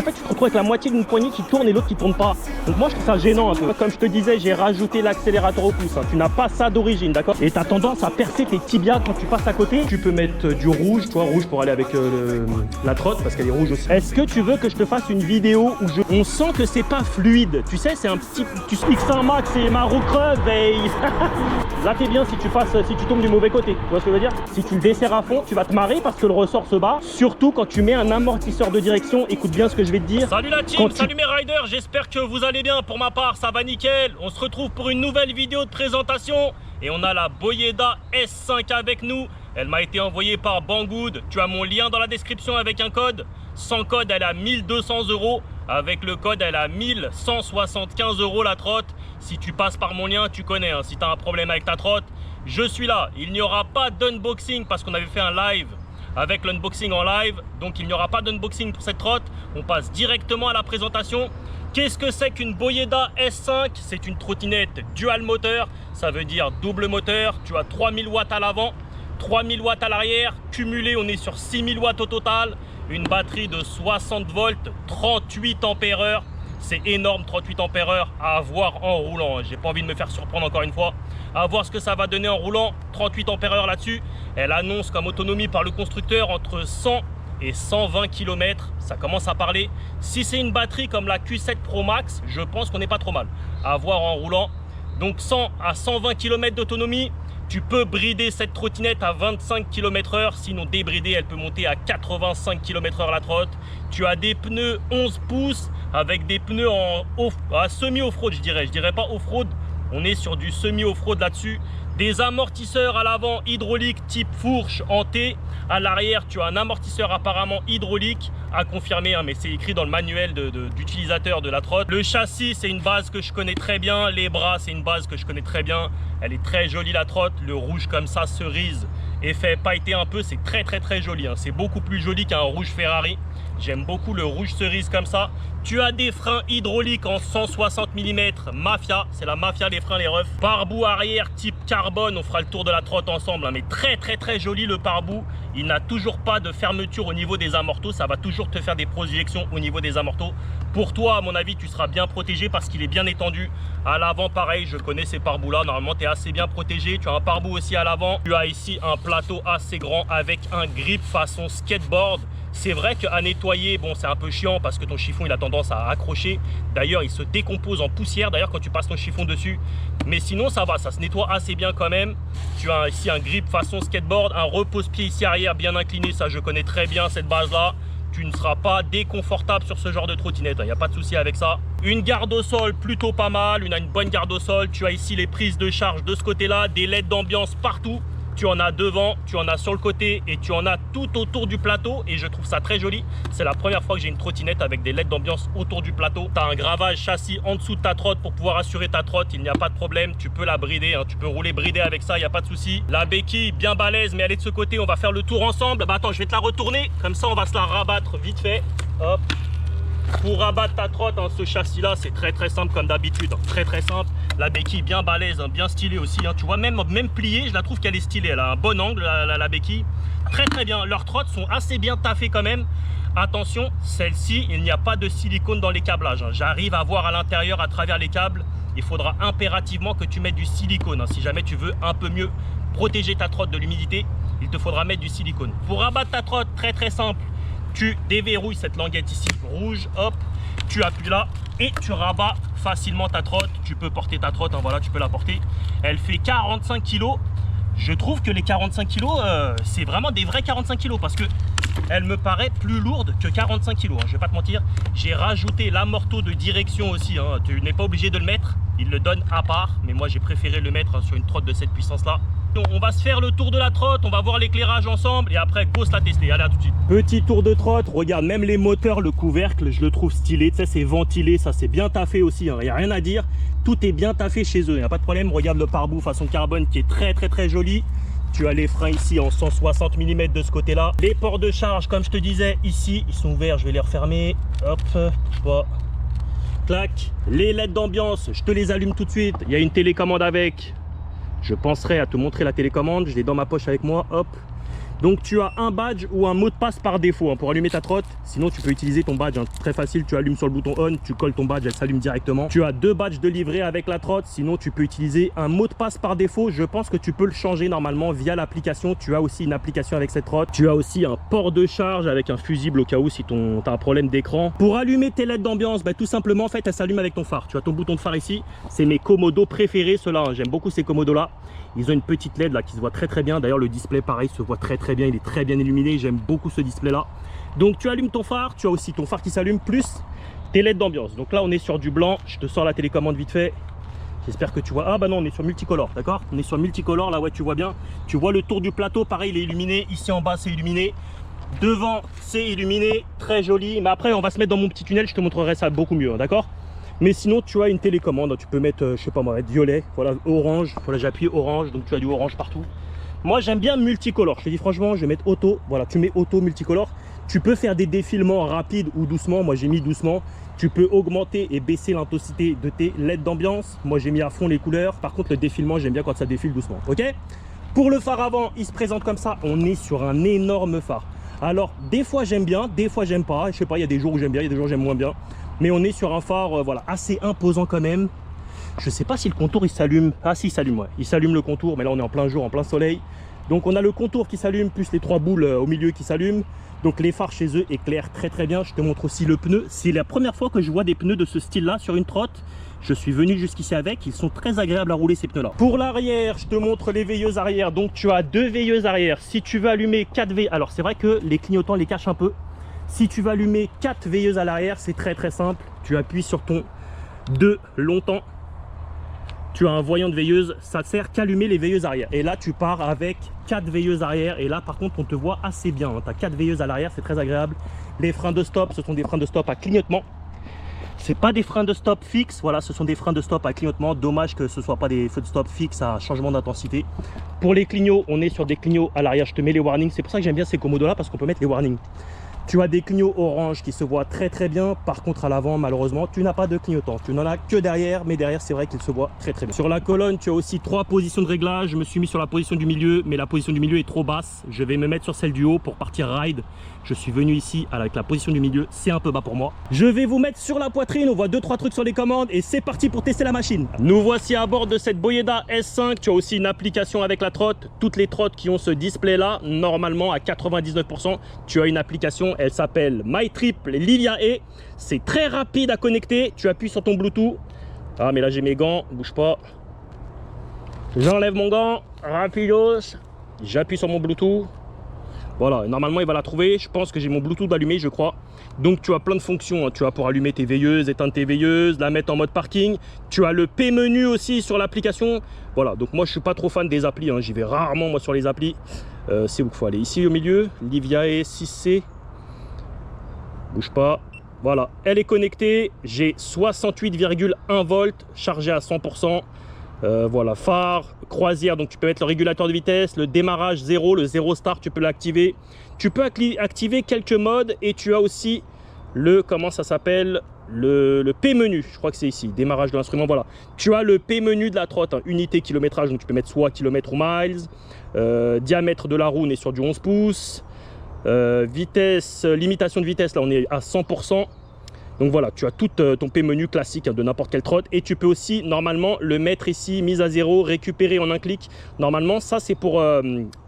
En fait, tu te retrouves avec la moitié d'une poignée qui tourne et l'autre qui tourne pas. Donc moi, je trouve ça gênant un peu. Comme je te disais, j'ai rajouté l'accélérateur au pouce. Hein. Tu n'as pas ça d'origine, d'accord? Et tu as tendance à percer tes tibias quand tu passes à côté. Tu peux mettre du rouge, tu vois, rouge pour aller avec la trotte parce qu'elle est rouge aussi. Est-ce que tu veux que je te fasse une vidéo où on sent que c'est pas fluide? Tu sais, c'est un petit... Tu X1 max et ma roue creve et... Là, t'es bien si tu tombes du mauvais côté. Tu vois ce que je veux dire? Si tu le desserres à fond, tu vas te marrer parce que le ressort se bat. Surtout quand tu mets un amortisseur de direction. Écoute bien ce que je vais te dire. Salut la team, salut mes riders, j'espère que vous allez bien. Pour ma part, ça va nickel. On se retrouve pour une nouvelle vidéo de présentation. Et on a la Boyeda S5 avec nous. Elle m'a été envoyée par Banggood. Tu as mon lien dans la description avec un code. Sans code, elle a 1200 €. Avec le code, elle a 1175 € la trotte. Si tu passes par mon lien, tu connais. Hein. Si tu as un problème avec ta trotte, je suis là. Il n'y aura pas d'unboxing parce qu'on avait fait un live avec l'unboxing en live. Donc il n'y aura pas d'unboxing pour cette trotte. On passe directement à la présentation. Qu'est-ce que c'est qu'une Boyeda S5? C'est une trottinette dual moteur. Ça veut dire double moteur. Tu as 3000 watts à l'avant, 3000 watts à l'arrière. Cumulé, on est sur 6000 watts au total. Une batterie de 60 volts, 38 ampères-heure. C'est énorme, 38 ampères-heure à avoir en roulant. J'ai pas envie de me faire surprendre encore une fois. À voir ce que ça va donner en roulant. 38 ampères-heure là-dessus. Elle annonce comme autonomie par le constructeur entre 100 et 120 km. Ça commence à parler. Si c'est une batterie comme la Q7 Pro Max, je pense qu'on n'est pas trop mal à avoir en roulant. Donc 100 à 120 km d'autonomie. Tu peux brider cette trottinette à 25 km/h, sinon débridée, elle peut monter à 85 km/h la trotte. Tu as des pneus 11 pouces avec des pneus en semi-off-road, je dirais pas off-road, on est sur du semi-off-road là-dessus. Des amortisseurs à l'avant hydrauliques type fourche en T. À l'arrière, tu as un amortisseur apparemment hydraulique à confirmer, hein, mais c'est écrit dans le manuel d'utilisateur de la trotte. Le châssis, c'est une base que je connais très bien. Les bras, c'est une base que je connais très bien. Elle est très jolie la trotte. Le rouge comme ça, cerise, effet pailleté un peu, c'est très joli. Hein. C'est beaucoup plus joli qu'un rouge Ferrari. J'aime beaucoup le rouge cerise comme ça. Tu as des freins hydrauliques en 160 mm Mafia. C'est la Mafia, les freins, les refs. Pare-boue arrière type carbone. On fera le tour de la trotte ensemble. Hein, mais très joli le pare-boue. Il n'a toujours pas de fermeture au niveau des amortos. Ça va toujours te faire des projections au niveau des amortos. Pour toi, à mon avis, tu seras bien protégé parce qu'il est bien étendu. À l'avant, pareil, je connais ces pare-boues là. Normalement, tu es assez bien protégé. Tu as un pare-boue aussi à l'avant. Tu as ici un plateau assez grand avec un grip façon skateboard. C'est vrai qu'à nettoyer, bon, c'est un peu chiant parce que ton chiffon, il a tendance à accrocher. D'ailleurs, il se décompose en poussière, d'ailleurs, quand tu passes ton chiffon dessus. Mais sinon, ça va, ça se nettoie assez bien quand même. Tu as ici un grip façon skateboard, un repose-pied ici arrière bien incliné. Ça, je connais très bien cette base-là. Tu ne seras pas déconfortable sur ce genre de trottinette. Il n'y a pas de souci avec ça. Une garde au sol plutôt pas mal. Une bonne garde au sol. Tu as ici les prises de charge de ce côté-là. Des LED d'ambiance partout. Tu en as devant, tu en as sur le côté et tu en as tout autour du plateau et je trouve ça très joli. C'est la première fois que j'ai une trottinette avec des LED d'ambiance autour du plateau. Tu as un gravage châssis en dessous de ta trotte pour pouvoir assurer ta trotte, il n'y a pas de problème. Tu peux la brider, hein. Tu peux rouler bridé avec ça, il n'y a pas de souci. La béquille bien balèze mais elle est de ce côté, on va faire le tour ensemble. Bah attends, je vais te la retourner, comme ça on va se la rabattre vite fait. Hop. Pour rabattre ta trotte, hein, ce châssis là c'est très simple comme d'habitude, hein. Très simple. La béquille bien balèze, hein, bien stylée aussi, hein. Tu vois même pliée, je la trouve qu'elle est stylée. Elle a un bon angle la béquille. Très bien, leurs trottes sont assez bien taffées quand même. Attention, celle-ci, il n'y a pas de silicone dans les câblages, hein. J'arrive à voir à l'intérieur à travers les câbles. Il faudra impérativement que tu mettes du silicone, hein. Si jamais tu veux un peu mieux protéger ta trotte de l'humidité, il te faudra mettre du silicone. Pour rabattre ta trotte, très simple. Tu déverrouilles cette languette ici rouge, hop, tu appuies là et tu rabats facilement ta trotte. Tu peux porter ta trotte, hein, voilà, tu peux la porter. Elle fait 45 kg. Je trouve que les 45 kg, c'est vraiment des vrais 45 kg parce que elle me paraît plus lourde que 45 kg. Hein, je vais pas te mentir. J'ai rajouté l'amorto de direction aussi. Hein, tu n'es pas obligé de le mettre. Il le donne à part. Mais moi, j'ai préféré le mettre, hein, sur une trotte de cette puissance-là. On va se faire le tour de la trotte, on va voir l'éclairage ensemble et après go se la tester. Allez, à tout de suite. Petit tour de trotte, regarde même les moteurs, le couvercle, je le trouve stylé. Tu sais, c'est ventilé, ça c'est bien taffé aussi, hein. Il n'y a rien à dire. Tout est bien taffé chez eux, il n'y a pas de problème. Regarde le pare-boue façon carbone qui est très joli. Tu as les freins ici en 160 mm de ce côté-là. Les ports de charge, comme je te disais, ici, ils sont ouverts, je vais les refermer. Hop, voilà. Clac. Les LED d'ambiance, je te les allume tout de suite. Il y a une télécommande avec. Je penserai à te montrer la télécommande. Je l'ai dans ma poche avec moi. Hop. Donc tu as un badge ou un mot de passe par défaut hein, pour allumer ta trotte. Sinon tu peux utiliser ton badge, hein. Très facile, tu allumes sur le bouton on, tu colles ton badge, elle s'allume directement. Tu as 2 badges de livret avec la trotte. Sinon tu peux utiliser un mot de passe par défaut. Je pense que tu peux le changer normalement via l'application. Tu as aussi une application avec cette trotte. Tu as aussi un port de charge avec un fusible au cas où si tu as un problème d'écran. Pour allumer tes LED d'ambiance, bah, tout simplement en fait elle s'allume avec ton phare. Tu as ton bouton de phare ici. C'est mes Komodo préférés ceux-là, hein. J'aime beaucoup ces Komodo là. Ils ont une petite LED là qui se voit très bien. D'ailleurs le display pareil se voit très bien. Il est très bien illuminé. J'aime beaucoup ce display là. Donc tu allumes ton phare. Tu as aussi ton phare qui s'allume plus tes LED d'ambiance. Donc là on est sur du blanc. Je te sors la télécommande vite fait. J'espère que tu vois. Ah bah non, on est sur multicolore, d'accord. On est sur multicolore là, ouais, tu vois bien. Tu vois le tour du plateau, pareil, il est illuminé. Ici en bas c'est illuminé. Devant c'est illuminé, très joli. Mais après on va se mettre dans mon petit tunnel. Je te montrerai ça beaucoup mieux, hein, d'accord. Mais sinon tu as une télécommande, tu peux mettre, je sais pas moi, mettre violet, voilà, orange, voilà, j'ai appuyé orange, donc tu as du orange partout. Moi j'aime bien multicolore, je te dis franchement, je vais mettre auto, voilà, tu mets auto multicolore. Tu peux faire des défilements rapides ou doucement, moi j'ai mis doucement. Tu peux augmenter et baisser l'intensité de tes LED d'ambiance. Moi j'ai mis à fond les couleurs, par contre le défilement, j'aime bien quand ça défile doucement, ok. Pour le phare avant, il se présente comme ça, on est sur un énorme phare. Alors des fois j'aime bien, des fois j'aime pas, je sais pas, il y a des jours où j'aime bien, il y a des jours où j'aime moins bien. Mais on est sur un phare voilà, assez imposant quand même. Je sais pas si le contour il s'allume. Ah si, il s'allume, ouais. Il s'allume le contour, mais là on est en plein jour, en plein soleil. Donc on a le contour qui s'allume, plus les 3 boules au milieu qui s'allument. Donc les phares chez eux éclairent très bien. Je te montre aussi le pneu. C'est la première fois que je vois des pneus de ce style là sur une trotte. Je suis venu jusqu'ici avec, ils sont très agréables à rouler ces pneus là. Pour l'arrière, je te montre les veilleuses arrière. Donc tu as 2 veilleuses arrière. Si tu veux allumer 4 veilleuses, alors c'est vrai que les clignotants les cachent un peu. Si tu vas allumer 4 veilleuses à l'arrière, c'est très simple. Tu appuies sur ton 2 longtemps. Tu as un voyant de veilleuse, ça ne sert qu'à allumer les veilleuses arrière. Et là, tu pars avec 4 veilleuses arrière. Et là, par contre, on te voit assez bien. Tu as 4 veilleuses à l'arrière, c'est très agréable. Les freins de stop, ce sont des freins de stop à clignotement. C'est pas des freins de stop fixes, voilà, ce sont des freins de stop à clignotement. Dommage que ce soit pas des feux de stop fixes à changement d'intensité. Pour les clignots, on est sur des clignots à l'arrière. Je te mets les warnings. C'est pour ça que j'aime bien ces Komodo là, parce qu'on peut mettre les warnings. Tu as des clignots orange qui se voient très bien. Par contre à l'avant malheureusement tu n'as pas de clignotant. Tu n'en as que derrière, mais derrière c'est vrai qu'il se voit très bien. Sur la colonne tu as aussi 3 positions de réglage. Je me suis mis sur la position du milieu, mais la position du milieu est trop basse. Je vais me mettre sur celle du haut pour partir ride. Je suis venu ici avec la position du milieu, c'est un peu bas pour moi. Je vais vous mettre sur la poitrine, on voit 2-3 trucs sur les commandes et c'est parti pour tester la machine. Nous voici à bord de cette Boyeda S5. Tu as aussi une application avec la trotte. Toutes les trottes qui ont ce display là, normalement à 99%, tu as une application, elle s'appelle MyTrip Livia E. C'est très rapide à connecter, tu appuies sur ton Bluetooth. Ah mais là j'ai mes gants, bouge pas. J'enlève mon gant, rapidos, j'appuie sur mon Bluetooth. Voilà, normalement il va la trouver. Je pense que j'ai mon Bluetooth allumé, je crois. Donc tu as plein de fonctions, hein. Tu as pour allumer tes veilleuses, éteindre tes veilleuses, la mettre en mode parking. Tu as le P-menu aussi sur l'application. Voilà, donc moi je suis pas trop fan des applis, hein. J'y vais rarement moi sur les applis. C'est où qu'il faut aller, ici au milieu, Livia E 6C. Bouge pas. Voilà, elle est connectée. J'ai 68,1 volts chargé à 100%. Voilà, phare, croisière, donc tu peux mettre le régulateur de vitesse, le démarrage 0, le 0 start, tu peux l'activer. Tu peux activer quelques modes et tu as aussi le, comment ça s'appelle, le P-menu, je crois que c'est ici, démarrage de l'instrument, voilà. Tu as le P-menu de la trotte, hein, unité kilométrage, donc tu peux mettre soit kilomètres ou miles, diamètre de la roue, on est sur du 11 pouces, vitesse, limitation de vitesse, là on est à 100%. Donc voilà, tu as tout ton P-menu classique, hein, de n'importe quelle trotte. Et tu peux aussi, normalement, le mettre ici, mise à 0, récupérer en un clic. Normalement, ça, c'est pour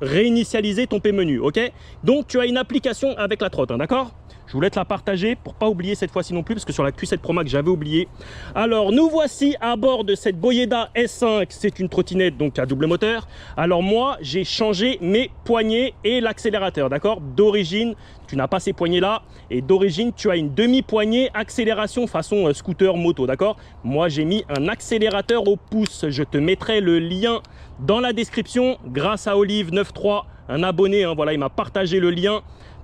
réinitialiser ton P-menu, ok? Donc, tu as une application avec la trotte, hein, d'accord? Je voulais te la partager pour pas oublier cette fois-ci non plus, parce que sur la Q7 Pro Max, j'avais oublié. Alors, nous voici à bord de cette Boyeda S5. C'est une trottinette, donc à double moteur. Alors moi, j'ai changé mes poignées et l'accélérateur, d'accord? D'origine, tu n'as pas ces poignées-là. Et d'origine, tu as une demi-poignée accélération façon scooter moto, d'accord? Moi, j'ai mis un accélérateur au pouce. Je te mettrai le lien dans la description. Grâce à Olive93, un abonné, hein, voilà, il m'a partagé le lien.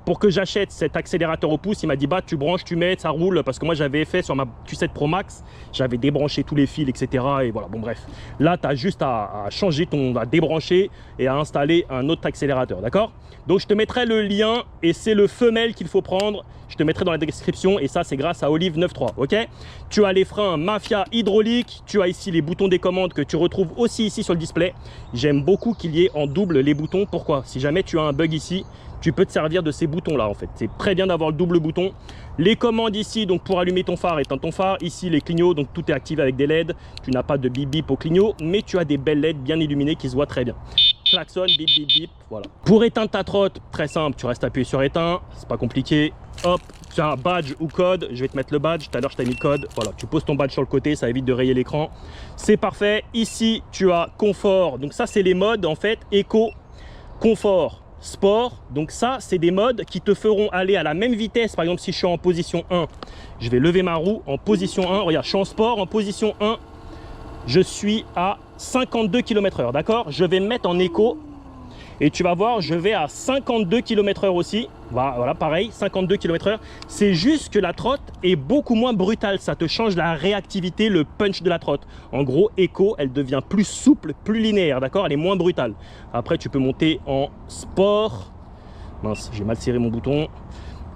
pour que j'achète cet accélérateur au pouce, il m'a dit bah tu branches, tu mets, ça roule, parce que moi j'avais fait sur ma Q7 Pro Max, j'avais débranché tous les fils, etc. Et voilà, bon bref. Là, tu as juste à changer à débrancher et à installer un autre accélérateur, d'accord? Donc je te mettrai le lien et c'est le femelle qu'il faut prendre. Je te mettrai dans la description et ça c'est grâce à Olive 93, ok? Tu as les freins Mafia hydrauliques, tu as ici les boutons des commandes que tu retrouves aussi ici sur le display. J'aime beaucoup qu'il y ait en double les boutons. Pourquoi? Si jamais tu as un bug ici, tu peux te servir de ces boutons là en fait. C'est très bien d'avoir le double bouton. Les commandes ici, donc pour allumer ton phare, éteindre ton phare. Ici les clignots, donc tout est activé avec des LED. Tu n'as pas de bip bip au clignot, mais tu as des belles LED bien illuminées qui se voient très bien. Klaxon, bip bip bip, voilà. Pour éteindre ta trotte, très simple, tu restes appuyé sur éteint, c'est pas compliqué. Hop, tu as un badge ou code, je vais te mettre le badge, tout à l'heure je t'ai mis le code, voilà, tu poses ton badge sur le côté, ça évite de rayer l'écran. C'est parfait. Ici, tu as confort, donc ça c'est les modes en fait, éco, confort, sport. Donc ça, c'est des modes qui te feront aller à la même vitesse. Par exemple, si je suis en position 1, je vais lever ma roue en position 1. Regarde, je suis en sport, en position 1, je suis à 52 km/h, d'accord? Je vais me mettre en éco et tu vas voir, je vais à 52 km/h aussi. Voilà, pareil, 52 km/h. C'est juste que la trotte est beaucoup moins brutale. Ça te change la réactivité, le punch de la trotte. En gros, éco, elle devient plus souple, plus linéaire, d'accord? Elle est moins brutale. Après, tu peux monter en sport. Mince, j'ai mal serré mon bouton.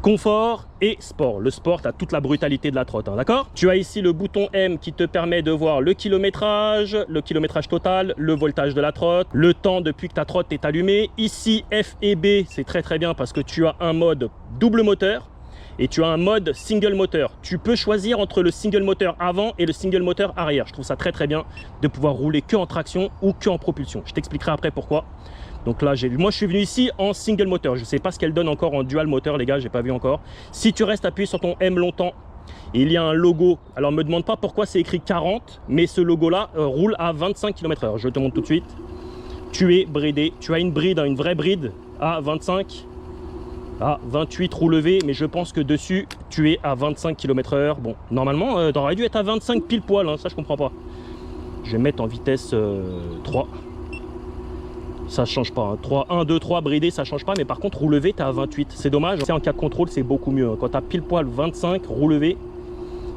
Confort et sport. Le sport, tu as toute la brutalité de la trotte, hein, d'accord? Tu as ici le bouton M qui te permet de voir le kilométrage total, le voltage de la trotte, le temps depuis que ta trotte est allumée. Ici, F et B, c'est très bien parce que tu as un mode double moteur et tu as un mode single moteur. Tu peux choisir entre le single moteur avant et le single moteur arrière. Je trouve ça très bien de pouvoir rouler que en traction ou que en propulsion. Je t'expliquerai après pourquoi. Donc là, moi je suis venu ici en single moteur. Je ne sais pas ce qu'elle donne encore en dual moteur, les gars, j'ai pas vu encore. Si tu restes appuyé sur ton M longtemps, il y a un logo. Alors me demande pas pourquoi c'est écrit 40, mais ce logo là roule à 25 km/h. Je te montre tout de suite. Tu es bridé. Tu as une bride, hein, une vraie bride à 25, à 28 roues levées, mais je pense que dessus tu es à 25 km/h. Bon, normalement, tu aurais dû être à 25 pile poil, hein, ça je comprends pas. Je vais mettre en vitesse 3. Ça change pas, hein. 3, 1, 2, 3, bridé, ça change pas, mais par contre, roue levée, tu es à 28. C'est dommage, en cas de contrôle, c'est beaucoup mieux. Quand tu as pile poil 25, roue levée,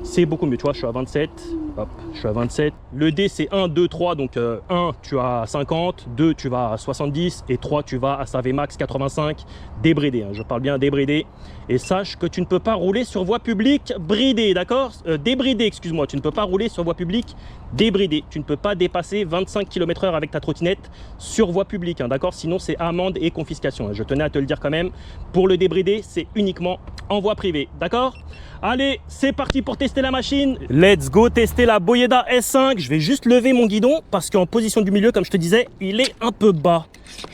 c'est beaucoup mieux. Tu vois, je suis à 27, hop, je suis à 27. Le D, c'est 1, 2, 3, donc 1, tu vas à 50, 2, tu vas à 70, et 3, tu vas à sa VMAX 85, débridé, hein. Je parle bien débridé. Et sache que tu ne peux pas rouler sur voie publique bridée, d'accord? Débridé, excuse-moi, tu ne peux pas rouler sur voie publique débridé. Tu ne peux pas dépasser 25 km/h avec ta trottinette sur voie publique, hein, d'accord? Sinon, c'est amende et confiscation, hein. Je tenais à te le dire quand même. Pour le débridé, c'est uniquement en voie privée, d'accord? Allez, c'est parti pour tester la machine. Let's go tester la Boyeda S5. Je vais juste lever mon guidon parce qu'en position du milieu, comme je te disais, il est un peu bas.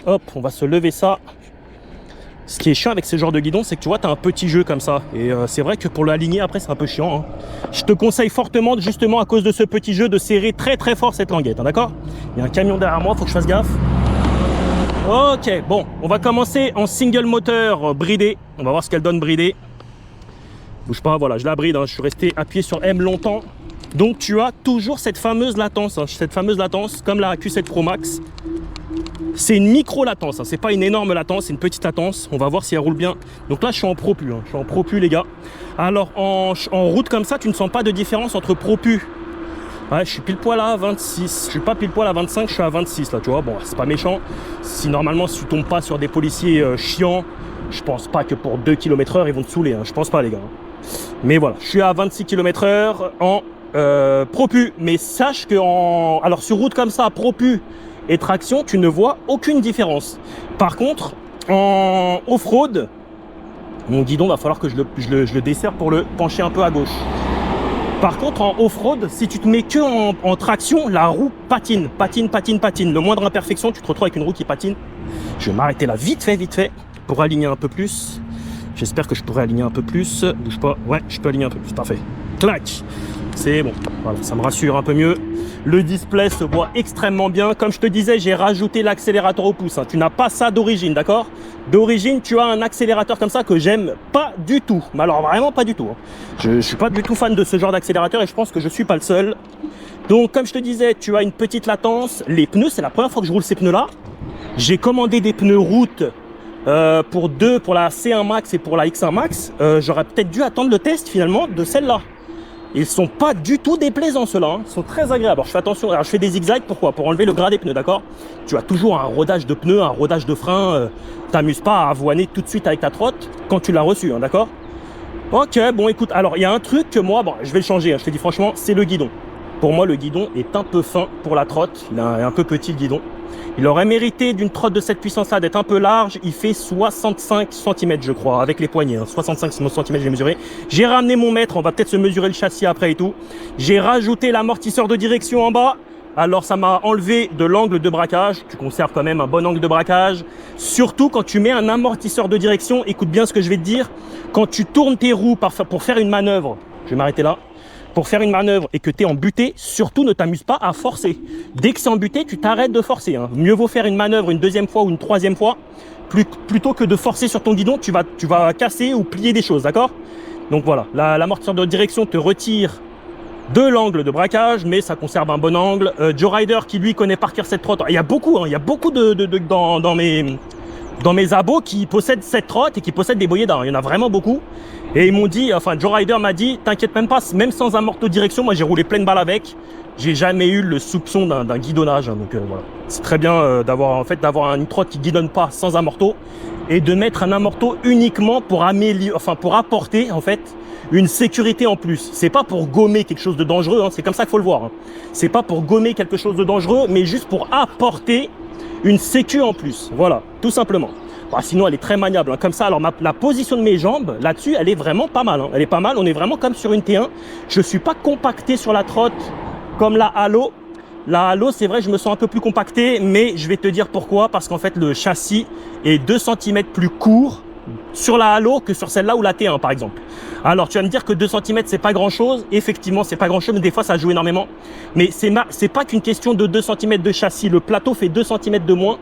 Hop, on va se lever ça. Ce qui est chiant avec ce genre de guidon, c'est que tu vois, tu as un petit jeu comme ça. Et c'est vrai que pour l'aligner, après, c'est un peu chiant, hein. Je te conseille fortement, justement, à cause de ce petit jeu, de serrer très fort cette languette, hein, d'accord? Il y a un camion derrière moi, faut que je fasse gaffe. Ok, bon, on va commencer en single moteur bridé. On va voir ce qu'elle donne bridée. Bouge pas, voilà, je la bride, hein. Je suis resté appuyé sur M longtemps. Donc tu as toujours cette fameuse latence, hein, comme la Q7 Pro Max. C'est une micro latence, hein, c'est pas une énorme latence, c'est une petite latence. On va voir si elle roule bien. Donc là je suis en propu, hein, je suis en propu les gars. Alors en route comme ça, tu ne sens pas de différence entre propu. Ouais, je suis pile poil à 26, je suis pas pile poil à 25, je suis à 26 là, tu vois. Bon, c'est pas méchant. Si normalement si tu tombes pas sur des policiers chiants, je pense pas que pour 2 km/h ils vont te saouler, hein. Je pense pas les gars. Mais voilà, je suis à 26 km/h en propu. Mais sache que alors sur route comme ça, propu et traction, tu ne vois aucune différence. Par contre, en off-road, mon guidon va falloir que je le desserre pour le pencher un peu à gauche. Par contre, en off-road, si tu te mets que en traction, la roue patine. Le moindre imperfection, tu te retrouves avec une roue qui patine. Je vais m'arrêter là vite fait pour aligner un peu plus. J'espère que je pourrai aligner un peu plus. Bouge pas. Ouais, je peux aligner un peu plus. Parfait. Clac. C'est bon. Voilà, ça me rassure un peu mieux. Le display se voit extrêmement bien. Comme je te disais, j'ai rajouté l'accélérateur au pouce, hein. Tu n'as pas ça d'origine, d'accord? D'origine, tu as un accélérateur comme ça que j'aime pas du tout. Mais alors vraiment pas du tout, hein. Je suis pas du tout fan de ce genre d'accélérateur et je pense que je suis pas le seul. Donc comme je te disais, tu as une petite latence. Les pneus, c'est la première fois que je roule ces pneus-là. J'ai commandé des pneus route pour la C1 Max et pour la X1 Max, j'aurais peut-être dû attendre le test finalement de celle-là. Ils sont pas du tout déplaisants ceux-là, hein. Ils sont très agréables. Alors je fais attention, alors je fais des zigzags, pourquoi? Pour enlever le gras des pneus, d'accord? Tu as toujours un rodage de pneus, un rodage de frein, t'amuses pas à avoiner tout de suite avec ta trotte quand tu l'as reçu, hein, d'accord? Ok, bon écoute, alors il y a un truc que moi, bon, je vais le changer, hein, je te dis franchement, c'est le guidon. Pour moi, le guidon est un peu fin pour la trotte, il est un peu petit le guidon. Il aurait mérité d'une trotte de cette puissance-là d'être un peu large. Il fait 65 cm, je crois, avec les poignées. Hein. 65 cm, j'ai mesuré. J'ai ramené mon mètre. On va peut-être se mesurer le châssis après et tout. J'ai rajouté l'amortisseur de direction en bas. Alors, ça m'a enlevé de l'angle de braquage. Tu conserves quand même un bon angle de braquage. Surtout quand tu mets un amortisseur de direction. Écoute bien ce que je vais te dire. Quand tu tournes tes roues pour faire une manœuvre, je vais m'arrêter là. Pour faire une manœuvre et que tu es en butée, surtout ne t'amuse pas à forcer. Dès que c'est en butée, tu t'arrêtes de forcer. Hein. Mieux vaut faire une manœuvre une deuxième fois ou une troisième fois, plutôt que de forcer sur ton guidon, tu vas casser ou plier des choses, d'accord? Donc voilà, l'amortisseur de direction te retire de l'angle de braquage, mais ça conserve un bon angle. Joe Rider qui lui connaît par cœur cette trotte. Il y a beaucoup, hein, il y a beaucoup dans mes abos qui possèdent cette trotte et qui possèdent des boyers d'art. Il y en a vraiment beaucoup. Et ils m'ont dit, enfin Joe Rider m'a dit, t'inquiète même pas, même sans amorto direction, moi j'ai roulé pleine balle avec. J'ai jamais eu le soupçon d'un guidonnage. Hein, donc voilà. C'est très bien d'avoir une trotte qui guidonne pas sans amorto et de mettre un amorto uniquement pour pour apporter en fait une sécurité en plus. C'est pas pour gommer quelque chose de dangereux, hein, c'est comme ça qu'il faut le voir. Hein. C'est pas pour gommer quelque chose de dangereux, mais juste pour apporter une sécu en plus. Voilà, tout simplement. Bah, sinon, elle est très maniable. Hein. Comme ça, alors la position de mes jambes, là-dessus, elle est vraiment pas mal. Hein. Elle est pas mal. On est vraiment comme sur une T1. Je suis pas compacté sur la trotte comme la Halo. La Halo, c'est vrai, je me sens un peu plus compacté, mais je vais te dire pourquoi. Parce qu'en fait, le châssis est 2 cm plus court sur la Halo que sur celle-là ou la T1, par exemple. Alors, tu vas me dire que 2 cm, c'est pas grand-chose. Effectivement, c'est pas grand-chose, mais des fois, ça joue énormément. Mais c'est pas qu'une question de 2 cm de châssis. Le plateau fait 2 cm de moins.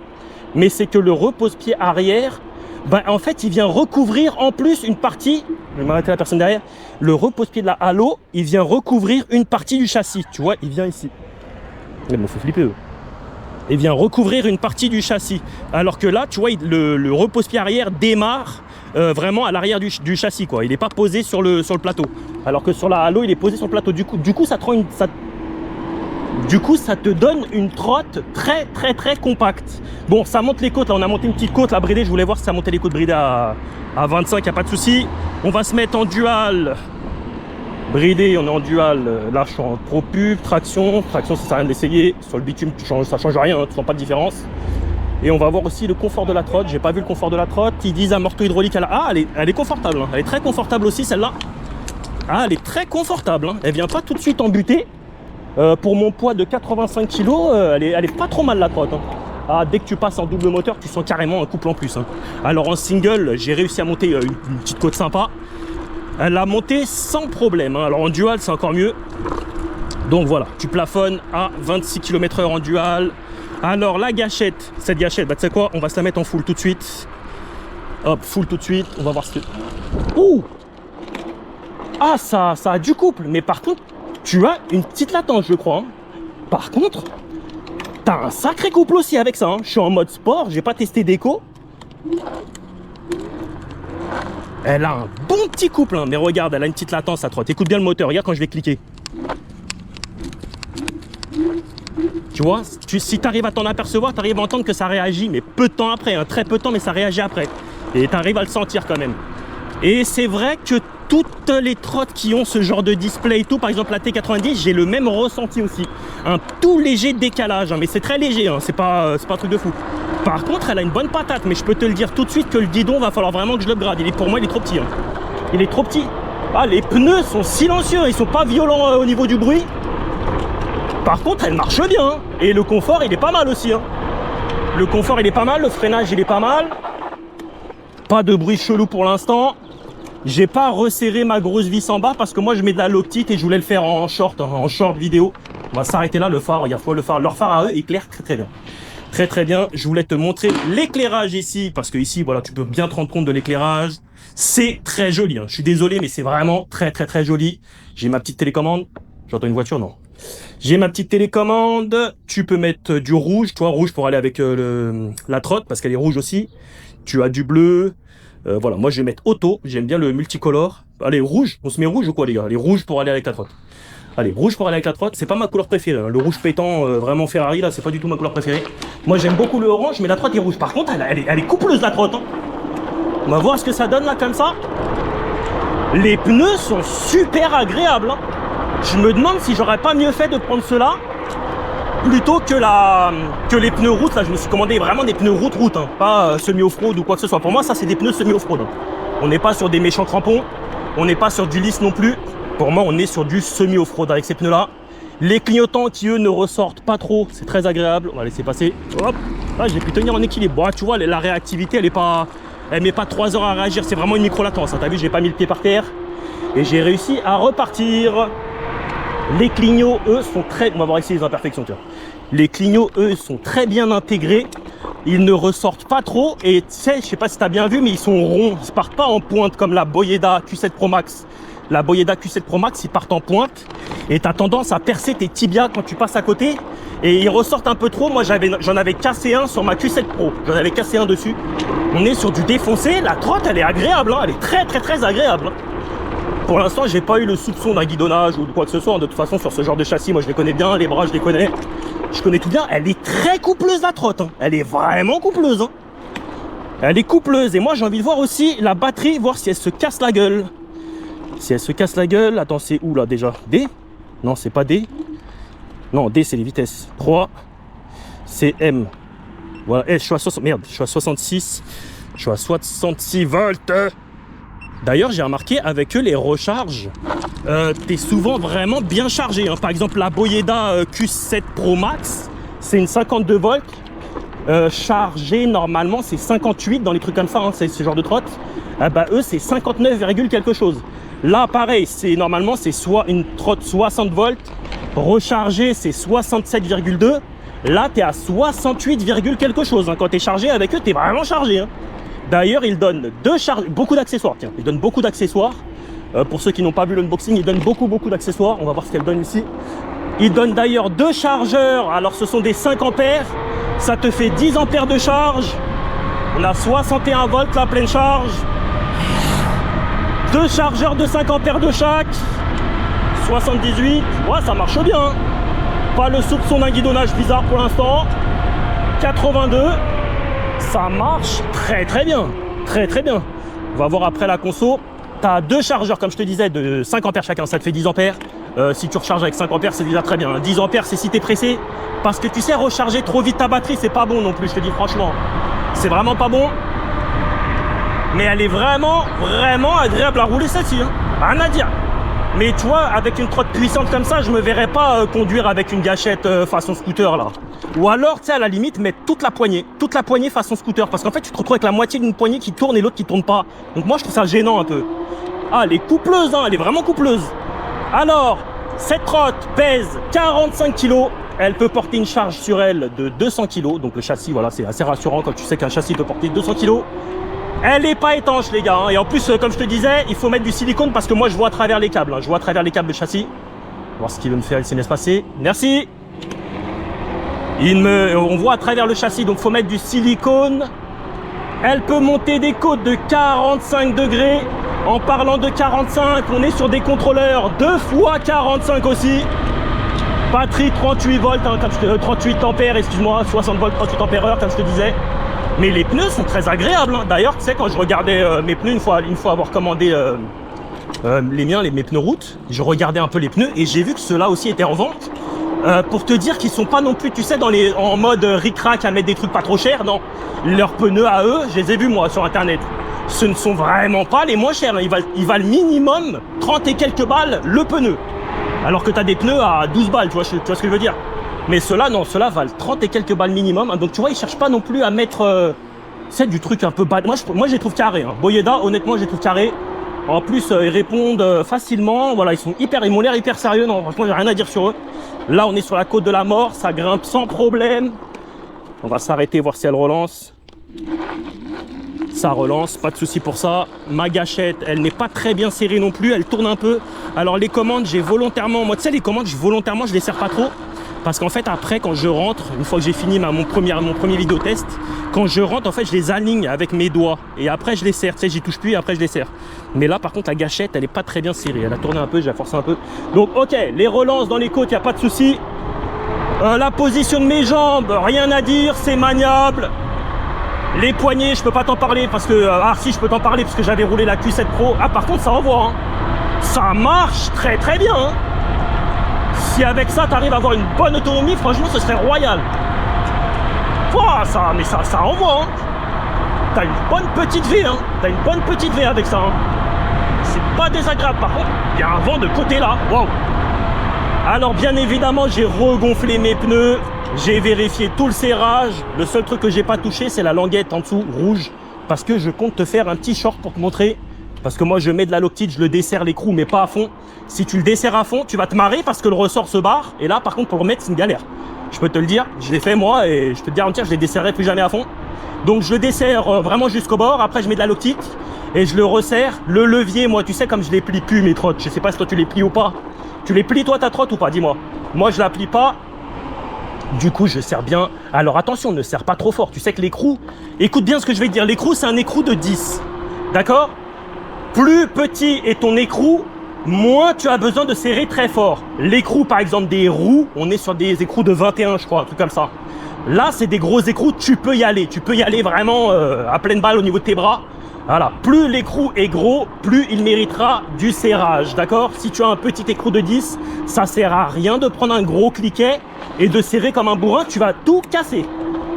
Mais c'est que le repose-pied arrière, ben, en fait, il vient recouvrir en plus une partie, je vais m'arrêter la personne derrière, le repose-pied de la Halo, il vient recouvrir une partie du châssis, tu vois, il vient ici. Mais bon, faut flipper eux. Il vient recouvrir une partie du châssis. Alors que là, tu vois, le repose-pied arrière démarre vraiment à l'arrière du châssis, quoi. Il n'est pas posé sur le plateau. Alors que sur la Halo, il est posé sur le plateau. Du coup, ça te rend ça te donne une trotte très compacte. Bon, ça monte les côtes, là on a monté une petite côte, la bridée, je voulais voir si ça montait les côtes bridées à 25, il n'y a pas de souci. On va se mettre en dual. Bridé, on est en dual, là je suis en Pro Pub, traction ça sert à rien d'essayer. Sur le bitume, ça change rien, hein, tu sens pas de différence. Et on va voir aussi le confort de la trotte, j'ai pas vu le confort de la trotte. Ils disent amorto hydraulique, elle est confortable, hein. Elle est très confortable aussi celle-là. Ah, elle est très confortable, hein. Elle vient pas tout de suite en butée. Pour mon poids de 85 kg, elle est pas trop mal la trotte. Hein. Ah, dès que tu passes en double moteur, tu sens carrément un couple en plus. Hein. Alors en single, j'ai réussi à monter une petite côte sympa. Elle a monté sans problème. Hein. Alors en dual, c'est encore mieux. Donc voilà, tu plafonnes à 26 km/h en dual. Alors la gâchette, cette gâchette, bah tu sais quoi, on va se la mettre en full tout de suite. Hop, full tout de suite, on va voir ce que... Ouh! Ah, ça a du couple, mais par contre, tu as une petite latence, je crois. Hein. Par contre, t'as un sacré couple aussi avec ça. Hein. Je suis en mode sport, j'ai pas testé d'écho. Elle a un bon petit couple, hein. Mais regarde, elle a une petite latence à trotte. Écoute bien le moteur, regarde quand je vais cliquer. Tu vois, si tu arrives à t'en apercevoir, tu arrives à entendre que ça réagit, mais peu de temps après, hein. Très peu de temps, mais ça réagit après. Et tu arrives à le sentir quand même. Et c'est vrai que toutes les trottes qui ont ce genre de display et tout, par exemple la T90, j'ai le même ressenti aussi. Un tout léger décalage, hein, mais c'est très léger, hein, c'est pas un truc de fou. Par contre, elle a une bonne patate, mais je peux te le dire tout de suite que le guidon, va falloir vraiment que je l'upgrade. Pour moi, il est trop petit. Hein. Il est trop petit. Ah, les pneus sont silencieux, ils sont pas violents au niveau du bruit. Par contre, elle marche bien. Hein. Et le confort, il est pas mal aussi. Hein. Le confort, il est pas mal, le freinage, il est pas mal. Pas de bruit chelou pour l'instant. J'ai pas resserré ma grosse vis en bas parce que moi je mets de la loctite et je voulais le faire en short vidéo. On va s'arrêter là, le phare, il faut le phare. Leur phare à eux éclaire très bien. Très bien. Je voulais te montrer l'éclairage ici parce que ici, voilà, tu peux bien te rendre compte de l'éclairage. C'est très joli. Hein. Je suis désolé, mais c'est vraiment très joli. J'ai ma petite télécommande. J'entends une voiture, non? J'ai ma petite télécommande. Tu peux mettre du rouge, tu vois, rouge pour aller avec la trotte parce qu'elle est rouge aussi. Tu as du bleu. Voilà, moi je vais mettre auto. J'aime bien le multicolore. Allez, rouge. On se met rouge ou quoi, les gars? Allez, rouge pour aller avec la trotte. Allez, rouge pour aller avec la trotte. C'est pas ma couleur préférée, hein. Le rouge pétant, vraiment Ferrari, là, c'est pas du tout ma couleur préférée. Moi j'aime beaucoup le orange, mais la trotte est rouge. Par contre, elle est coupleuse, la trotte, hein. On va voir ce que ça donne là comme ça. Les pneus sont super agréables, hein. Je me demande si j'aurais pas mieux fait de prendre ceux-là plutôt que les pneus route. Là, je me suis commandé vraiment des pneus route, hein. Pas semi-off-road ou quoi que ce soit. Pour moi, ça c'est des pneus semi-off-road, hein. On n'est pas sur des méchants crampons, on n'est pas sur du lisse non plus. Pour moi, on est sur du semi-off-road avec ces pneus-là. Les clignotants qui, eux, ne ressortent pas trop, c'est très agréable. On va laisser passer. Hop, là, j'ai pu tenir en équilibre. Bon, tu vois, la réactivité, elle met pas 3 heures à réagir. C'est vraiment une micro-latence, hein. T'as vu, j'ai pas mis le pied par terre. Et j'ai réussi à repartir. Les clignots, eux, sont très... On va voir ici les imperfections, tu vois. Les clignots, eux, sont très bien intégrés. Ils ne ressortent pas trop. Et tu sais, je sais pas si tu as bien vu, mais ils sont ronds. Ils partent pas en pointe comme la Boyeda Q7 Pro Max. La Boyeda Q7 Pro Max, ils partent en pointe. Et tu as tendance à percer tes tibias quand tu passes à côté. Et ils ressortent un peu trop. Moi, j'en avais cassé un sur ma Q7 Pro. J'en avais cassé un dessus. On est sur du défoncé. La trotte, elle est agréable, hein. Elle est très, très, très agréable, hein. Pour l'instant, j'ai pas eu le soupçon d'un guidonnage ou de quoi que ce soit. De toute façon, sur ce genre de châssis, moi je les connais bien, les bras je les connais. Je connais tout bien. Elle est très coupleuse, la trotte, hein. Elle est vraiment coupleuse, hein. Elle est coupleuse. Et moi j'ai envie de voir aussi la batterie, voir si elle se casse la gueule. Si elle se casse la gueule, attends, c'est où là déjà? D? Non, c'est pas D. Non, D c'est les vitesses. 3. C'est M. Voilà, je suis à 60. Merde, je suis à 66. Je suis à 66 volts. D'ailleurs, j'ai remarqué avec eux les recharges, t'es souvent vraiment bien chargé, hein. Par exemple, la Boyeda Q7 Pro Max, c'est une 52 volts. Chargé normalement, c'est 58 dans les trucs comme ça, hein, c'est ce genre de trotte. Bah, eux, c'est 59, quelque chose. Là, pareil, normalement, c'est soit une trotte 60 volts. Rechargé, c'est 67,2. Là, t'es à 68, quelque chose, hein. Quand t'es chargé avec eux, t'es vraiment chargé, hein. D'ailleurs, ils donnent beaucoup d'accessoires. Tiens, ils donnent beaucoup d'accessoires. Pour ceux qui n'ont pas vu l'unboxing, ils donnent beaucoup d'accessoires. On va voir ce qu'elles donnent ici. Ils donnent d'ailleurs 2 chargeurs. Alors, ce sont des 5 ampères. Ça te fait 10 ampères de charge. On a 61 volts la pleine charge. 2 chargeurs de 5 ampères de chaque. 78. Ouais, ça marche bien. Pas le soupçon d'un guidonnage bizarre pour l'instant. 82. Ça marche très bien. Très bien. On va voir après la conso. Tu as 2 chargeurs, comme je te disais, de 5 ampères chacun. Ça te fait 10 ampères. Si tu recharges avec 5 ampères, c'est déjà très bien. 10 ampères, c'est si tu es pressé. Parce que tu sais, recharger trop vite ta batterie, c'est pas bon non plus, je te dis franchement. C'est vraiment pas bon. Mais elle est vraiment agréable à rouler celle-ci, hein. Rien à dire. Mais tu vois, avec une trotte puissante comme ça, je me verrais pas conduire avec une gâchette façon scooter là. Ou alors, tu sais, à la limite, mettre toute la poignée façon scooter. Parce qu'en fait, tu te retrouves avec la moitié d'une poignée qui tourne et l'autre qui tourne pas. Donc moi, je trouve ça gênant un peu. Ah, elle est coupleuse, hein, elle est vraiment coupleuse. Alors, cette trotte pèse 45 kg. Elle peut porter une charge sur elle de 200 kg. Donc le châssis, voilà, c'est assez rassurant quand tu sais qu'un châssis peut porter 200 kg. Elle n'est pas étanche, les gars, hein. Et en plus, comme je te disais, il faut mettre du silicone parce que moi, je vois à travers les câbles, hein. Je vois à travers les câbles de châssis. On va voir ce qu'il veut me faire, il s'est laisse passer. Merci. On voit à travers le châssis, donc il faut mettre du silicone. Elle peut monter des côtes de 45 degrés. En parlant de 45, on est sur des contrôleurs 2 x 45 aussi. Batterie 38 volts, hein, 38 ampères, excuse-moi, 60 volts, 38 ampères heure, comme je te disais. Mais les pneus sont très agréables, hein. D'ailleurs, tu sais, quand je regardais mes pneus, une fois avoir commandé mes pneus route, je regardais un peu les pneus et j'ai vu que ceux-là aussi étaient en vente. Pour te dire qu'ils sont pas non plus, tu sais, en mode ric-rac à mettre des trucs pas trop chers, non. Leurs pneus à eux, je les ai vus moi sur internet. Ce ne sont vraiment pas les moins chers, hein. Ils valent minimum 30 et quelques balles le pneu. Alors que tu as des pneus à 12 balles, tu vois ce que je veux dire. Mais ceux-là, non, ceux-là valent 30 et quelques balles minimum. Hein. Donc tu vois, ils cherchent pas non plus à mettre c'est du truc un peu bas. Moi je les trouve carrés, hein. Boyeda, honnêtement, je les trouve carrés. En plus, ils répondent facilement. Voilà, ils m'ont l'air hyper sérieux. Non, franchement, j'ai rien à dire sur eux. Là, on est sur la côte de la mort. Ça grimpe sans problème. On va s'arrêter, voir si elle relance. Ça relance, pas de souci pour ça. Ma gâchette, elle n'est pas très bien serrée non plus. Elle tourne un peu. Alors, les commandes, j'ai volontairement... Moi, tu sais, les commandes, volontairement, je les serre pas trop. Parce qu'en fait, après, quand je rentre, une fois que j'ai fini mon premier vidéo test, quand je rentre, en fait, je les aligne avec mes doigts. Et après, je les serre. Tu sais, j'y touche plus et après, je les serre. Mais là, par contre, la gâchette, elle est pas très bien serrée. Elle a tourné un peu, j'ai forcé un peu. Donc, ok, les relances dans les côtes, il n'y a pas de souci. La position de mes jambes, rien à dire, c'est maniable. Les poignets, je peux pas t'en parler parce que... ah si, je peux t'en parler parce que j'avais roulé la Q7 Pro. Ah, par contre, ça envoie. Hein. Ça marche très très bien. Hein. Si avec ça, tu arrives à avoir une bonne autonomie, franchement, ce serait royal. Oh, ça envoie. Hein. T'as une bonne petite V. Hein. T'as une bonne petite V avec ça. Hein. C'est pas désagréable. Par contre, il y a un vent de côté là. Wow. Alors, bien évidemment, j'ai regonflé mes pneus. J'ai vérifié tout le serrage. Le seul truc que j'ai pas touché, c'est la languette en dessous, rouge. Parce que je compte te faire un petit short pour te montrer. Parce que moi, je mets de la Loctite, je le desserre l'écrou, mais pas à fond. Si tu le desserres à fond, tu vas te marrer parce que le ressort se barre. Et là, par contre, pour le remettre, c'est une galère. Je peux te le dire, je l'ai fait moi et je peux te garantir, je les desserrerai plus jamais à fond. Donc, je le desserre vraiment jusqu'au bord. Après, je mets de la Loctite et je le resserre. Le levier, moi, tu sais, comme je les plie plus, mes trottes. Je sais pas si toi, tu les plies ou pas. Tu les plies, toi, ta trotte ou pas? Dis-moi. Moi, je la plie pas. Du coup, je serre bien. Alors, attention, ne serre pas trop fort. Tu sais que l'écrou, écoute bien ce que je vais te dire. L'écrou, c'est un écrou de 10. D'accord? Plus petit est ton écrou, moins tu as besoin de serrer très fort. L'écrou, par exemple, des roues, on est sur des écrous de 21, je crois, un truc comme ça. Là, c'est des gros écrous, tu peux y aller. Tu peux y aller vraiment à pleine balle au niveau de tes bras. Voilà, plus l'écrou est gros, plus il méritera du serrage, d'accord? Si tu as un petit écrou de 10, ça sert à rien de prendre un gros cliquet et de serrer comme un bourrin, tu vas tout casser.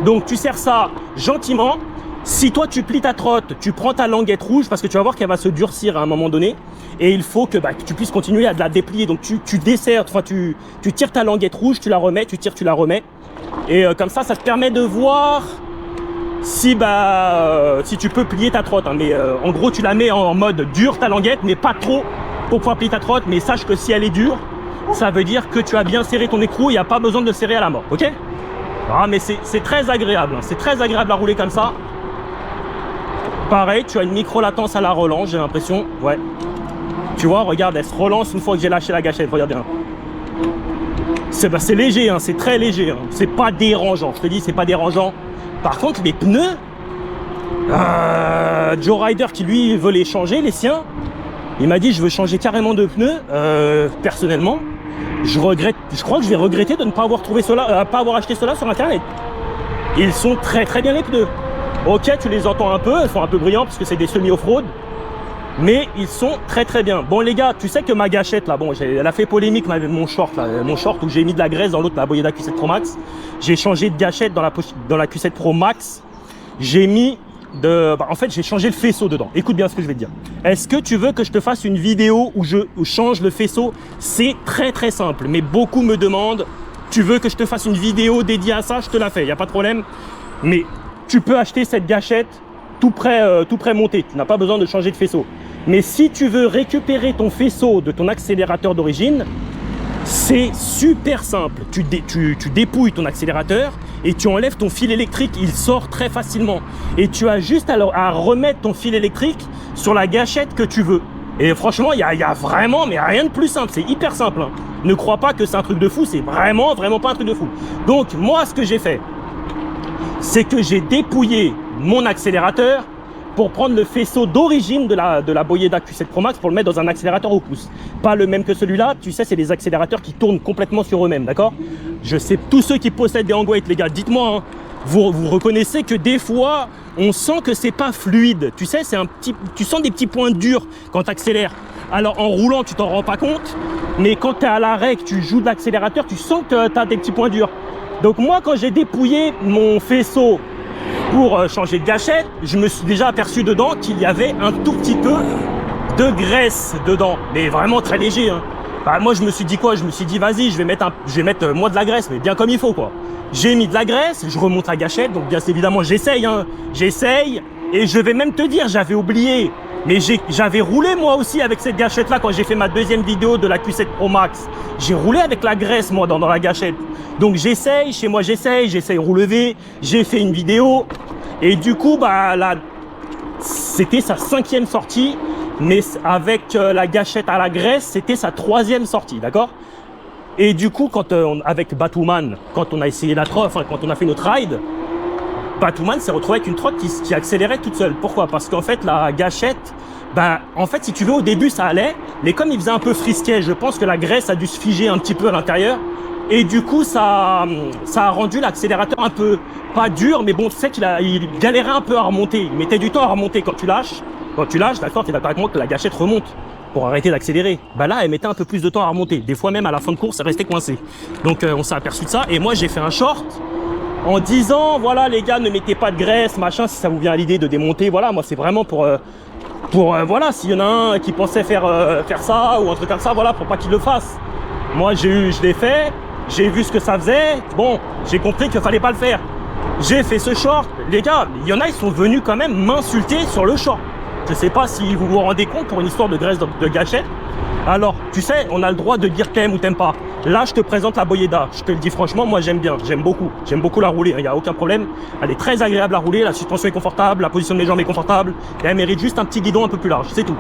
Donc tu serres ça gentiment. Si toi tu plies ta trotte, tu prends ta languette rouge parce que tu vas voir qu'elle va se durcir à un moment donné et il faut que tu puisses continuer à la déplier. Donc tu desserres, enfin tu tires ta languette rouge, tu la remets, tu tires, tu la remets et comme ça te permet de voir si si tu peux plier ta trotte. Hein. Mais en gros tu la mets en mode dur ta languette, mais pas trop pour pouvoir plier ta trotte. Mais sache que si elle est dure, ça veut dire que tu as bien serré ton écrou, il n'y a pas besoin de le serrer à la mort, ok? Ah mais c'est très agréable, hein. C'est très agréable à rouler comme ça. Pareil, tu as une micro-latence à la relance, j'ai l'impression. Ouais. Tu vois, regarde, elle se relance une fois que j'ai lâché la gâchette. Regarde bien. C'est léger, hein, c'est très léger. Hein. C'est pas dérangeant. Je te dis, c'est pas dérangeant. Par contre, les pneus, Joe Rider qui lui veut les changer, les siens, il m'a dit, je veux changer carrément de pneus. Personnellement, je crois que je vais regretter de ne pas avoir trouvé cela, pas avoir acheté cela sur Internet. Ils sont très très bien les pneus. Ok, tu les entends un peu, ils sont un peu brillants parce que c'est des semi-off-road. Mais ils sont très très bien. Bon les gars, tu sais que ma gâchette là, bon, elle a fait polémique mon short là, mon short où j'ai mis de la graisse dans l'autre, la Boyada Q7 Pro Max. J'ai changé de gâchette dans la Q7 Pro Max. J'ai mis en fait j'ai changé le faisceau dedans. Écoute bien ce que je vais te dire. Est-ce que tu veux que je te fasse une vidéo où je change le faisceau? C'est très très simple, mais beaucoup me demandent, tu veux que je te fasse une vidéo dédiée à ça? Je te la fais, il n'y a pas de problème. Mais tu peux acheter cette gâchette tout prêt monté. Tu n'as pas besoin de changer de faisceau. Mais si tu veux récupérer ton faisceau de ton accélérateur d'origine, c'est super simple. Tu dépouilles ton accélérateur et tu enlèves ton fil électrique. Il sort très facilement. Et tu as juste à remettre ton fil électrique sur la gâchette que tu veux. Et franchement, il y a vraiment mais rien de plus simple. C'est hyper simple. Hein. Ne crois pas que c'est un truc de fou. C'est vraiment pas un truc de fou. Donc, moi, ce que j'ai fait, c'est que j'ai dépouillé mon accélérateur pour prendre le faisceau d'origine de la Boyada Q7 Pro Max pour le mettre dans un accélérateur au pouce. Pas le même que celui-là, tu sais, c'est des accélérateurs qui tournent complètement sur eux-mêmes, d'accord? Je sais, tous ceux qui possèdent des hang-weight, les gars, dites-moi, hein, vous reconnaissez que des fois, on sent que c'est pas fluide. Tu sais, tu sens des petits points durs quand tu accélères. Alors en roulant, tu t'en rends pas compte, mais quand tu es à l'arrêt, que tu joues de l'accélérateur, tu sens que tu as des petits points durs. Donc moi, quand j'ai dépouillé mon faisceau pour changer de gâchette, je me suis déjà aperçu dedans qu'il y avait un tout petit peu de graisse dedans, mais vraiment très léger. Hein. Bah, moi, je me suis dit quoi? Je me suis dit, vas-y, je vais mettre moi de la graisse, mais bien comme il faut, quoi. J'ai mis de la graisse, je remonte la gâchette, donc bien évidemment, j'essaye. Hein. J'essaye, et je vais même te dire, j'avais oublié, mais j'avais roulé moi aussi avec cette gâchette-là quand j'ai fait ma deuxième vidéo de la Q7 Pro Max. J'ai roulé avec la graisse, moi, dans la gâchette. Donc j'essaye, chez moi j'essaye relever, j'ai fait une vidéo et du coup là c'était sa 5e sortie, mais avec la gâchette à la graisse c'était sa 3e sortie, d'accord? Et du coup avec Batwoman, quand on a essayé quand on a fait notre ride, Batwoman s'est retrouvé avec une trotte qui accélérait toute seule. Pourquoi? Parce qu'en fait, la gâchette, bah, en fait, si tu veux, au début, ça allait, mais comme il faisait un peu frisquet, je pense que la graisse a dû se figer un petit peu à l'intérieur, et du coup, ça a rendu l'accélérateur un peu, pas dur, mais bon, tu sais qu'il galérait un peu à remonter. Il mettait du temps à remonter quand tu lâches. Quand tu lâches, d'accord, t'es d'accord avec moi que la gâchette remonte pour arrêter d'accélérer. Bah là, elle mettait un peu plus de temps à remonter. Des fois, même à la fin de course, elle restait coincée. Donc, on s'est aperçu de ça, et moi, j'ai fait un short en disant, voilà, les gars, ne mettez pas de graisse, machin, si ça vous vient à l'idée de démonter. Voilà, moi, c'est vraiment pour voilà, s'il y en a un qui pensait faire ça ou un truc comme ça, voilà, pour pas qu'il le fasse. Moi, je l'ai fait, j'ai vu ce que ça faisait. Bon, j'ai compris qu'il fallait pas le faire. J'ai fait ce short. Les gars, il y en a, ils sont venus quand même m'insulter sur le short. Je sais pas si vous vous rendez compte pour une histoire de graisse de gâchette. Alors, tu sais, on a le droit de dire t'aimes ou t'aimes pas. Là, je te présente la Boyeda. Je te le dis franchement, moi j'aime bien, j'aime beaucoup. J'aime beaucoup la rouler, il n'y a aucun problème. Elle est très agréable à rouler, la suspension est confortable, la position des jambes est confortable. Et elle mérite juste un petit guidon un peu plus large, c'est tout.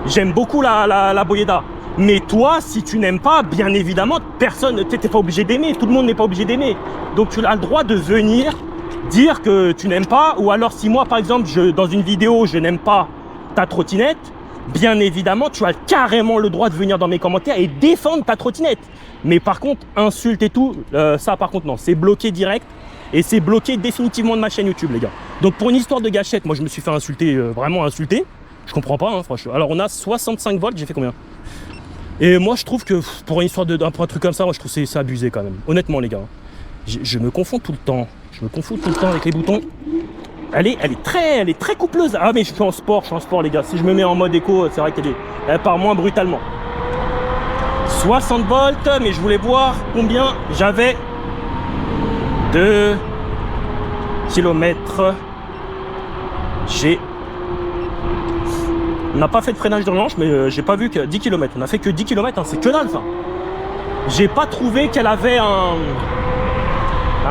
J'aime beaucoup la Boyeda. Mais toi, si tu n'aimes pas, bien évidemment, personne, t'es pas obligé d'aimer. Tout le monde n'est pas obligé d'aimer. Donc tu as le droit de venir dire que tu n'aimes pas. Ou alors si moi, par exemple, dans une vidéo, je n'aime pas ta trottinette, bien évidemment, tu as carrément le droit de venir dans mes commentaires et défendre ta trottinette. Mais par contre, insulte et tout, ça par contre non, c'est bloqué direct et c'est bloqué définitivement de ma chaîne YouTube, les gars. Donc pour une histoire de gâchette, moi je me suis fait insulter, vraiment insulter. Je comprends pas, hein, franchement. Alors on a 65 volts, j'ai fait combien? Et moi je trouve que pour une histoire pour un truc comme ça, moi je trouve que c'est abusé quand même. Honnêtement, les gars, je me confonds tout le temps. Je me confonds tout le temps avec les boutons. Elle est très coupleuse. Ah mais je suis en sport, les gars. Si je me mets en mode éco, c'est vrai qu'elle part moins brutalement. 60 volts, mais je voulais voir combien j'avais de kilomètres. On n'a pas fait de freinage d'urgence, mais j'ai pas vu que 10 km. On a fait que 10 km, hein. C'est que dalle ça. J'ai pas trouvé qu'elle avait un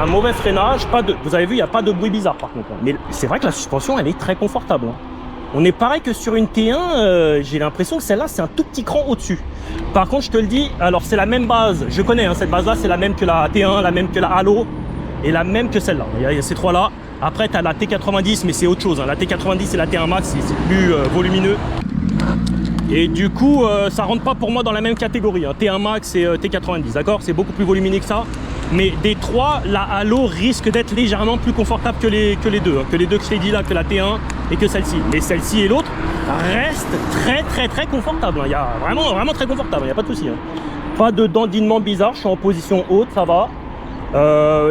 mauvais freinage, vous avez vu, il n'y a pas de bruit bizarre par contre. Mais c'est vrai que la suspension, elle est très confortable. Hein. On est pareil que sur une T1, j'ai l'impression que celle-là, c'est un tout petit cran au-dessus. Par contre, je te le dis, alors c'est la même base, je connais, hein, cette base-là, c'est la même que la T1, la même que la Halo, et la même que celle-là. Il y a ces trois-là. Après, tu as la T90, mais c'est autre chose. Hein. La T90 et la T1 Max, c'est plus volumineux. Et du coup, ça rentre pas pour moi dans la même catégorie. Hein. T1 Max et T90, d'accord? C'est beaucoup plus volumineux que ça. Mais des trois, la Halo risque d'être légèrement plus confortable que les deux. Hein. Que les deux que je t'ai dit là, que la T1 et que celle-ci. Mais celle-ci et l'autre restent très confortables. Hein. Il y a vraiment très confortable, il n'y a pas de souci. Hein. Pas de dandinement bizarre, je suis en position haute, ça va.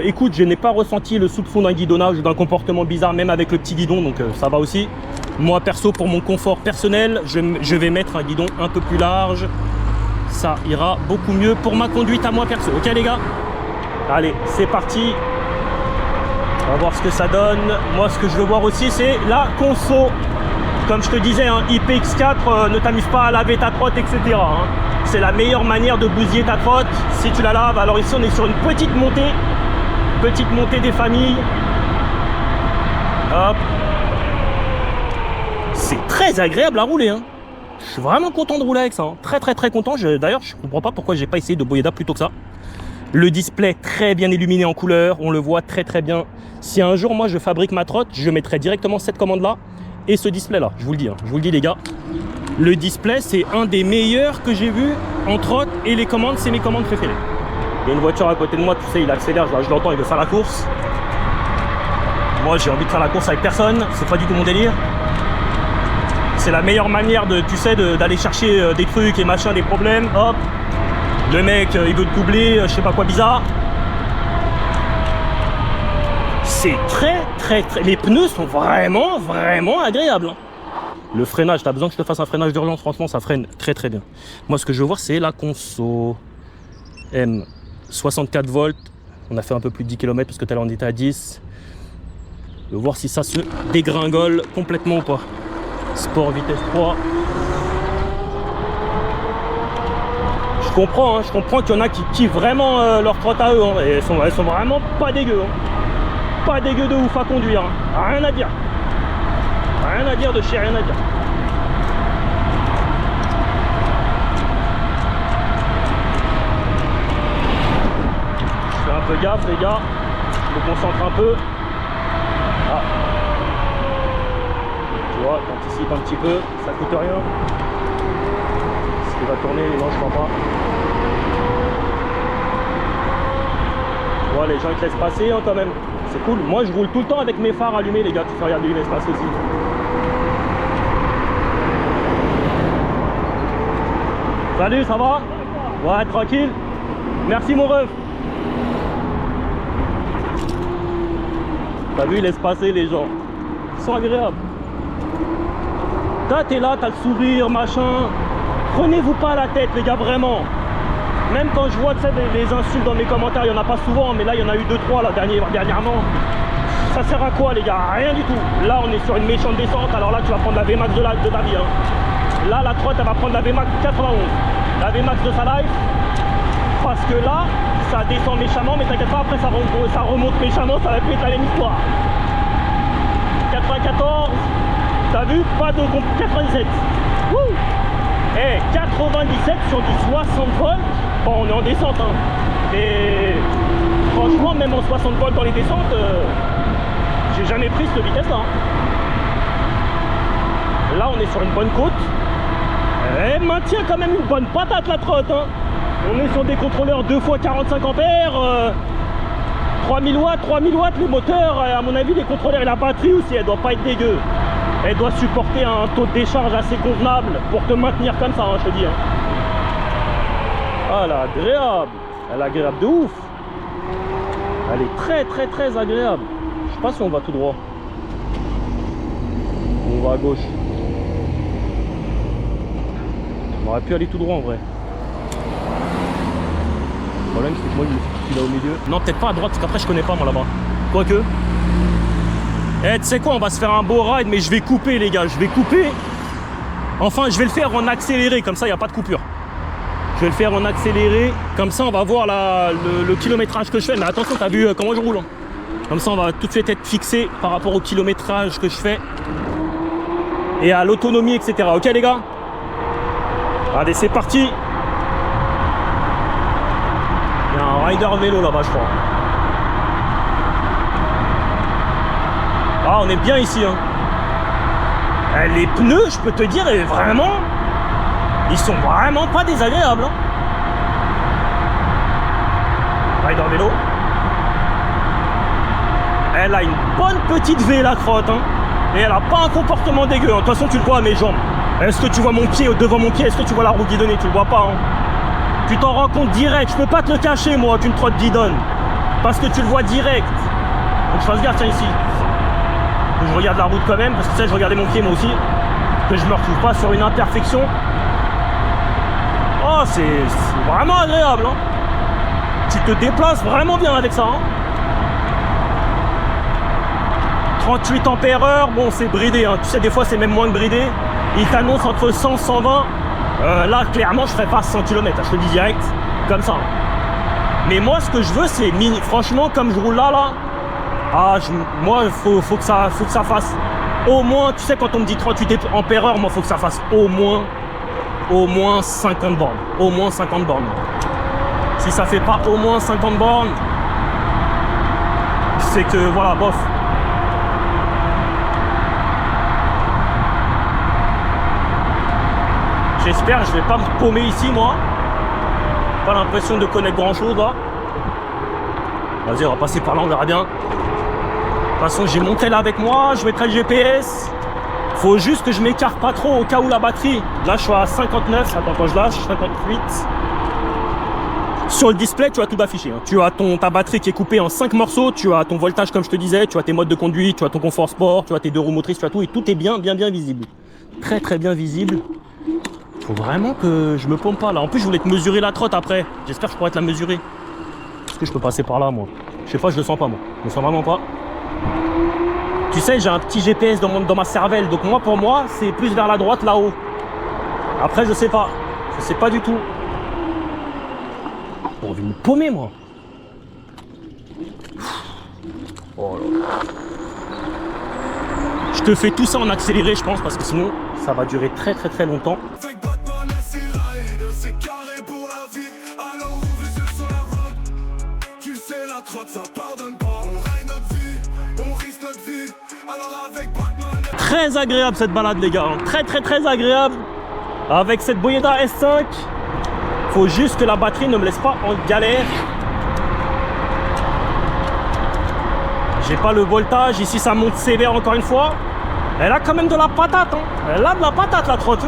Écoute, je n'ai pas ressenti le soupçon d'un guidonnage ou d'un comportement bizarre, même avec le petit guidon, donc ça va aussi. Moi, perso, pour mon confort personnel, je vais mettre un guidon un peu plus large. Ça ira beaucoup mieux pour ma conduite à moi perso. Ok, les gars? Allez, c'est parti. On va voir ce que ça donne. Moi, ce que je veux voir aussi, c'est la conso. Comme je te disais, hein, IPX4, ne t'amuse pas à laver ta trotte, etc. Hein. C'est la meilleure manière de bousiller ta trotte si tu la laves. Alors ici, on est sur une petite montée des familles. Hop. C'est très agréable à rouler. Hein. Je suis vraiment content de rouler avec ça. Hein. Très content. D'ailleurs, je comprends pas pourquoi j'ai pas essayé de Boyeda plus tôt que ça. Le display très bien illuminé en couleur, on le voit très bien. Si un jour moi je fabrique ma trotte, je mettrai directement cette commande là et ce display là, je vous le dis, hein. Je vous le dis les gars. Le display c'est un des meilleurs que j'ai vu en trotte et les commandes c'est mes commandes préférées. Il y a une voiture à côté de moi, tu sais, il accélère, je l'entends, il veut faire la course. Moi j'ai envie de faire la course avec personne, c'est pas du tout mon délire. C'est la meilleure manière de, tu sais, d'aller chercher des trucs et machin, des problèmes, hop. Le mec, il veut te doubler, je sais pas quoi bizarre. C'est très... Les pneus sont vraiment agréables. Hein. Le freinage, t'as besoin que je te fasse un freinage d'urgence, franchement, ça freine très bien. Moi, ce que je veux voir, c'est la conso. M, 64 volts. On a fait un peu plus de 10 km parce que tout à l'heure on était à 10. Je veux voir si ça se dégringole complètement ou pas. Sport vitesse 3. Je comprends qu'il y en a qui kiffent vraiment leur trotte à eux. Hein, et elles sont vraiment pas dégueu. Hein. Pas dégueu de ouf à conduire. Hein. Rien à dire. Rien à dire de chez rien à dire. Je fais un peu gaffe les gars. Je me concentre un peu. Ah, Tu vois, t'anticipes un petit peu, ça coûte rien. Ce qui va tourner, non je crois pas. Ouais, les gens ils te laissent passer hein, quand même. C'est cool. Moi je roule tout le temps avec mes phares allumés les gars, tu fais regarder ils laissent passer aussi. Salut, ça va? Ouais, tranquille. Merci mon ref. T'as vu, ils laissent passer les gens. Ils sont agréables. Toi, t'es là, t'as le sourire, machin. Prenez-vous pas la tête, les gars, vraiment. Même quand je vois les insultes dans mes commentaires, il n'y en a pas souvent, mais là, il y en a eu 2-3 là, dernièrement. Ça sert à quoi, les gars? Rien du tout. Là, on est sur une méchante descente. Alors là, tu vas prendre la VMAX de ta vie. Hein. Là, la trotte, elle va prendre la VMAX 91. La VMAX de sa life. Parce que là, ça descend méchamment, mais t'inquiète pas, après ça remonte méchamment, ça va plus être la même histoire. 94, t'as vu? Pas de 97. Wouh! Eh, 97 sur du 60 volts, bon, on est en descente, hein. Et franchement, même en 60 volts dans les descentes, j'ai jamais pris cette vitesse-là. Hein. Là, on est sur une bonne côte. Elle maintient quand même une bonne patate, la trotte, hein. On est sur des contrôleurs 2 fois 45 ampères, 3000 watts, les moteurs, à mon avis les contrôleurs et la batterie aussi, elle doit pas être dégueu. Elle doit supporter un taux de décharge assez convenable pour te maintenir comme ça, hein, je te dis. Hein. Ah, elle est agréable, elle est agréable de ouf. Elle est très agréable. Je sais pas si on va tout droit. On va à gauche. On aurait pu aller tout droit en vrai. Le problème c'est que moi je me suis là au milieu. Non, peut-être pas à droite, parce qu'après je connais pas moi là-bas. Quoique. Eh, tu sais quoi, on va se faire un beau ride, mais je vais couper les gars, je vais couper. Enfin, je vais le faire en accéléré, comme ça il n'y a pas de coupure. Je vais le faire en accéléré, comme ça on va voir le kilométrage que je fais. Mais attention, t'as vu comment je roule. Hein. Comme ça on va tout de suite être fixé par rapport au kilométrage que je fais. Et à l'autonomie, etc. Ok les gars? Allez, c'est parti. Il y a un rider vélo là-bas, je crois. Ah, on est bien ici. Hein. Les pneus, je peux te dire, vraiment, ils sont vraiment pas désagréables. Hein. Rider vélo. Elle a une bonne petite V, la crotte. Hein. Et elle a pas un comportement dégueu. Hein. De toute façon, tu le vois à mes jambes. Est-ce que tu vois mon pied devant mon pied? Est-ce que tu vois la roue guidonnée? Tu le vois pas. Hein. Tu t'en rends compte direct. Je peux pas te le cacher, moi, qu'une trotte guidonne. Parce que tu le vois direct. Donc je fasse gaffe, tiens, ici. Je regarde la route quand même, parce que tu sais, je regardais mon pied moi aussi. Que je me retrouve pas sur une imperfection. Oh, c'est vraiment agréable. Hein. Tu te déplaces vraiment bien avec ça. Hein. 38 ampères-heure, bon, c'est bridé. Hein. Tu sais, des fois, c'est même moins que bridé. Il t'annonce entre 100 et 120. Là, clairement, je ferai pas 100 km. Je te dis direct, comme ça. Mais moi, ce que je veux, c'est franchement, comme je roule là. Ah, moi, faut que ça fasse au moins, tu sais, quand on me dit 38 ampères-heure, moi, faut que ça fasse au moins 50 bornes. Au moins 50 bornes. Si ça fait pas au moins 50 bornes, c'est que, voilà, bof. J'espère que je vais pas me paumer ici, moi. Pas l'impression de connaître grand-chose, là. Vas-y, on va passer par là, on verra bien. De toute façon, j'ai monté là avec moi, je mettrai le GPS. Faut juste que je m'écarte pas trop au cas où la batterie. Là, je suis à 59. Attends, quand je lâche, 58. Sur le display, tu as tout affiché. Hein. Tu as ta batterie qui est coupée en 5 morceaux. Tu as ton voltage, comme je te disais. Tu as tes modes de conduite. Tu as ton confort sport. Tu as tes 2 roues motrices. Tu as tout. Et tout est bien visible. Très bien visible. Faut vraiment que je me pompe pas là. En plus, je voulais te mesurer la trotte après. J'espère que je pourrais te la mesurer. Est-ce que je peux passer par là, moi? Je sais pas, je le sens pas, moi. Je le sens vraiment pas. Tu sais, j'ai un petit GPS dans ma cervelle, donc pour moi, c'est plus vers la droite, là-haut. Après, je sais pas. Je sais pas du tout. J'ai envie de me paumer, moi. Oh là. Je te fais tout ça en accéléré, je pense, parce que sinon, ça va durer très longtemps. très agréable cette balade les gars, très très très agréable. Avec cette Boyeda S5, faut juste que la batterie ne me laisse pas en galère. J'ai pas le voltage, ici ça monte sévère encore une fois. Elle a quand même de la patate, hein. Elle a de la patate la trotte.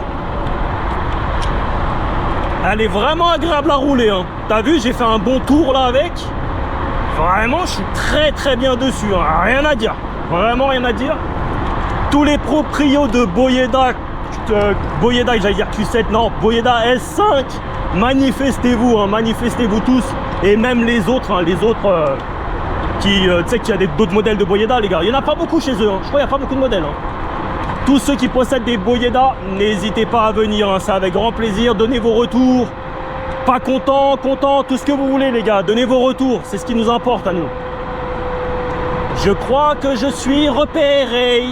Elle est vraiment agréable à rouler, hein. T'as vu, j'ai fait un bon tour là avec. Vraiment, je suis très très bien dessus, hein. Rien à dire, vraiment rien à dire. Tous les proprios de Boyeda, j'allais dire Q7, non, Boyeda S5, manifestez-vous, hein, manifestez-vous tous. Et même les autres, hein, tu sais qu'il y a d'autres modèles de Boyeda, les gars. Il n'y en a pas beaucoup chez eux, hein. Je crois qu'il n'y a pas beaucoup de modèles, hein. Tous ceux qui possèdent des Boyeda, n'hésitez pas à venir, hein. C'est avec grand plaisir. Donnez vos retours. Pas content, content, tout ce que vous voulez, les gars. Donnez vos retours, c'est ce qui nous importe à nous. Je crois que je suis repéré.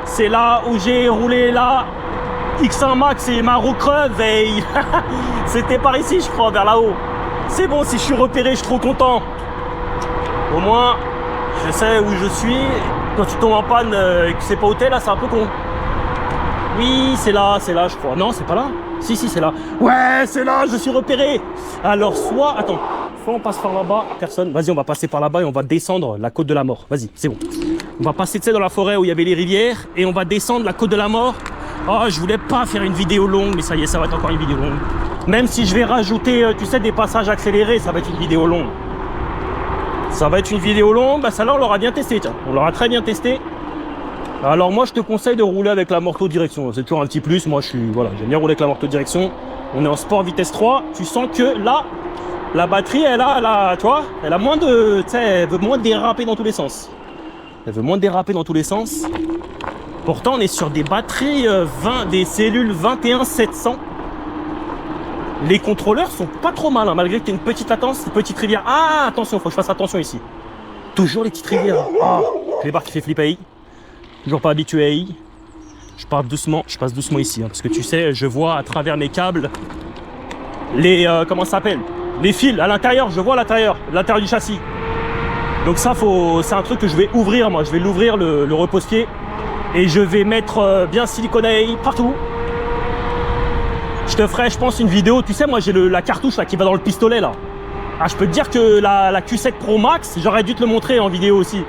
C'est là où j'ai roulé la X1 Max et ma roue crevée. C'était par ici, je crois, vers là-haut. C'est bon, si je suis repéré, je suis trop content. Au moins, je sais où je suis. Quand tu tombes en panne et que c'est pas où t'es, là, c'est un peu con. Oui, c'est là, je crois. Non, c'est pas là. Si, c'est là. Ouais, c'est là, je suis repéré. Alors, soit on passe par là-bas. Personne. Vas-y, on va passer par là-bas et on va descendre la côte de la mort. Vas-y, c'est bon. On va passer, tu sais, dans la forêt où il y avait les rivières et on va descendre la côte de la mort. Oh, je voulais pas faire une vidéo longue, mais ça y est, ça va être encore une vidéo longue. Même si je vais rajouter, tu sais, des passages accélérés, ça va être une vidéo longue. Ça va être une vidéo longue, bah ça là on l'aura bien testé, tiens. On l'aura très bien testé. Alors moi je te conseille de rouler avec la Morto direction. C'est toujours un petit plus. Moi j'aime bien rouler avec la Morto direction. On est en sport vitesse 3. Tu sens que là, la batterie, elle a moins de, tu sais, elle veut moins déraper dans tous les sens. Elle veut moins déraper dans tous les sens. Pourtant on est sur des batteries des cellules 21700. Les contrôleurs sont pas trop mal, hein, malgré que tu aies une petite latence, une petite rivière. Ah, attention, faut que je fasse attention ici. Toujours les petites rivières. Ah, les barres qui fait flipper. Toujours pas habitué. Je passe doucement ici, hein, parce que tu sais, je vois à travers mes câbles les, comment ça s'appelle? Les fils à l'intérieur, je vois l'intérieur du châssis. Donc ça, c'est un truc que je vais ouvrir, moi. Je vais l'ouvrir, le repose-pied. Et je vais mettre bien siliconé partout. Je te ferai, je pense, une vidéo. Tu sais, moi, j'ai la cartouche là qui va dans le pistolet là. Ah, je peux te dire que la Q7 Pro Max, j'aurais dû te le montrer en vidéo aussi.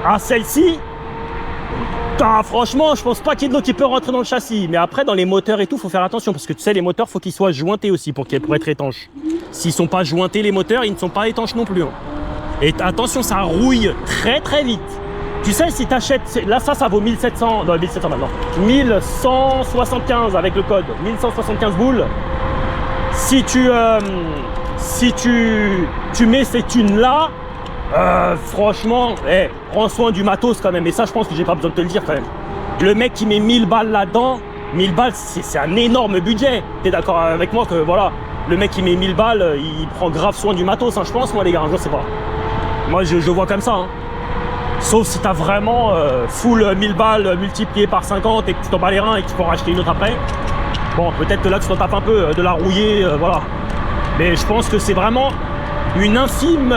Ah, celle-ci, franchement, je pense pas qu'il y ait de l'eau qui peut rentrer dans le châssis. Mais après, dans les moteurs et tout, faut faire attention parce que tu sais, les moteurs, faut qu'ils soient jointés aussi pour être étanches. S'ils sont pas jointés, les moteurs, ils ne sont pas étanches non plus, hein. Et attention, ça rouille très très vite. Tu sais, si tu achètes, là ça vaut 1700, non 1700 maintenant, 1175 avec le code, 1175 boules. Si tu mets ces thunes là, franchement, prends soin du matos quand même. Et ça, je pense que j'ai pas besoin de te le dire quand même. Le mec qui met 1000 balles là-dedans, 1000 balles, c'est un énorme budget. T'es d'accord avec moi que voilà, le mec qui met 1000 balles, il prend grave soin du matos, hein, je pense, moi les gars, je sais pas. Moi, je vois comme ça, hein. Sauf si tu as vraiment full 1000 balles multiplié par 50 et que tu t'en bats les reins et que tu peux en racheter une autre après. Bon, peut-être que là tu t'en tapes un peu, de la rouiller, voilà. Mais je pense que c'est vraiment une infime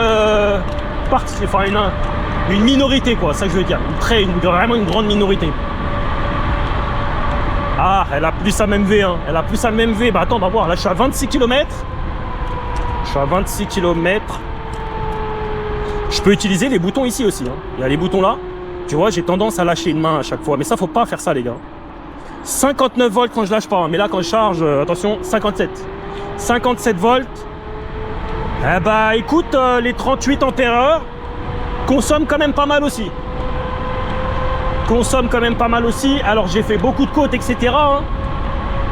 partie, enfin une minorité quoi, c'est ça que je veux dire. Vraiment une grande minorité. Ah, elle a plus sa MMV, hein. Elle a plus sa MMV. Bah attends, on va voir. Là, je suis à 26 km. Je suis à 26 km. Je peux utiliser les boutons ici aussi, hein. Il y a les boutons là. Tu vois, j'ai tendance à lâcher une main à chaque fois. Mais ça, faut pas faire ça, les gars. 59 volts quand je lâche pas, hein. Mais là, quand je charge, attention, 57. 57 volts. Eh bah, écoute, les 38 ampères-heure consomment quand même pas mal aussi. Consomme quand même pas mal aussi. Alors, j'ai fait beaucoup de côtes, etc. hein.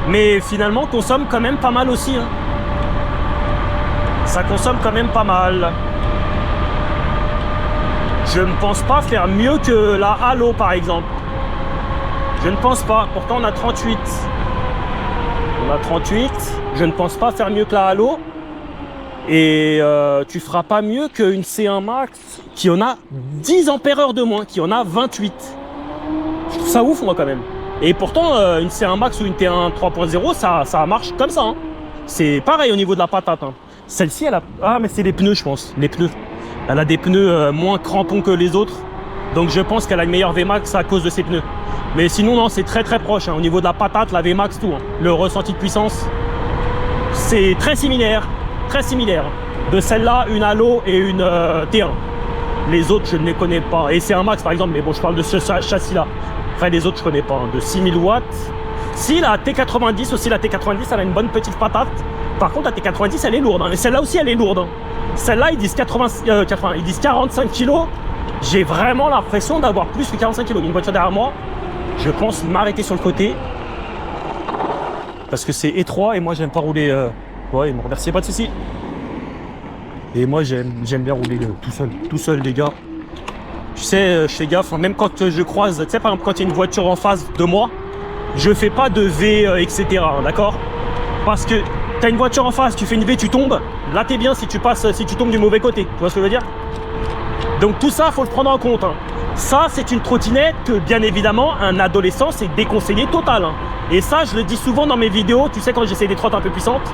Mais finalement, consomme quand même pas mal aussi, hein. Ça consomme quand même pas mal. Je ne pense pas faire mieux que la Halo par exemple. Je ne pense pas. Pourtant on a 38. On a 38. Je ne pense pas faire mieux que la Halo. Et tu feras pas mieux qu'une C1 Max qui en a 10 ampères-heure de moins, qui en a 28. Je trouve ça ouf moi quand même. Et pourtant une C1 Max ou une T1 3.0 ça marche comme ça, hein. C'est pareil au niveau de la patate, hein. Celle-ci elle a... Ah mais c'est les pneus je pense. Les pneus. Elle a des pneus moins crampons que les autres. Donc je pense qu'elle a une meilleure VMAX à cause de ses pneus. Mais sinon, non, c'est très très proche. Hein. Au niveau de la patate, la VMAX, tout. Hein. Le ressenti de puissance, c'est très similaire. Très similaire. De celle-là, une Halo et une T1. Les autres, je ne les connais pas. Et c'est un Max, par exemple. Mais bon, je parle de ce châssis-là. Après, les autres, je ne connais pas. Hein. De 6000 watts. Si, la T90 aussi, la T90, elle a une bonne petite patate. Par contre, la T90, elle est lourde. Hein. Et celle-là aussi, elle est lourde. Hein. Celle-là, ils disent 45 kg. J'ai vraiment l'impression d'avoir plus que 45 kg. Il y a une voiture derrière moi. Je pense m'arrêter sur le côté. Parce que c'est étroit et moi, j'aime pas rouler. Ouais, me remerciez pas de ceci. Et moi, j'aime bien rouler tout seul, les gars. Tu sais, je fais gaffe. Même quand je croise, tu sais, par exemple, quand il y a une voiture en face de moi, je fais pas de V, etc. D'accord? Parce que t'as une voiture en face, tu fais une V, tu tombes. Là, t'es bien si tu tombes du mauvais côté. Tu vois ce que je veux dire? Donc tout ça, faut le prendre en compte. Hein. Ça, c'est une trottinette que, bien évidemment, un adolescent, c'est déconseillé total. Hein. Et ça, je le dis souvent dans mes vidéos, tu sais, quand j'essaie des trottes un peu puissantes.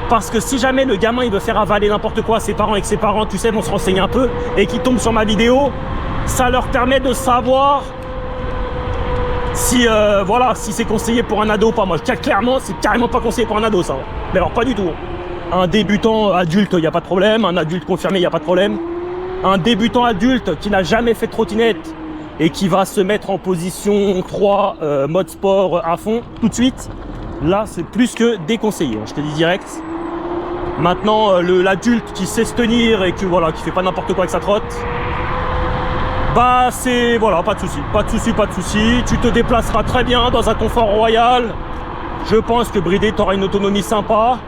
Parce que si jamais le gamin, il veut faire avaler n'importe quoi à ses parents et que ses parents, tu sais, vont se renseigner un peu et qu'ils tombent sur ma vidéo, ça leur permet de savoir si, voilà, si c'est conseillé pour un ado ou pas. Moi, clairement, c'est carrément pas conseillé pour un ado, ça. Mais alors, pas du tout. Un débutant adulte, il n'y a pas de problème. Un adulte confirmé, il n'y a pas de problème. Un débutant adulte qui n'a jamais fait de trottinette et qui va se mettre en position 3, mode sport à fond, tout de suite, là, c'est plus que déconseillé. Hein, je te dis direct. Maintenant, l'adulte qui sait se tenir et qui, voilà, qui fait pas n'importe quoi avec sa trotte, bah c'est, voilà, pas de souci, pas de souci, pas de souci. Tu te déplaceras très bien dans un confort royal. Je pense que bridé, tu auras une autonomie sympa.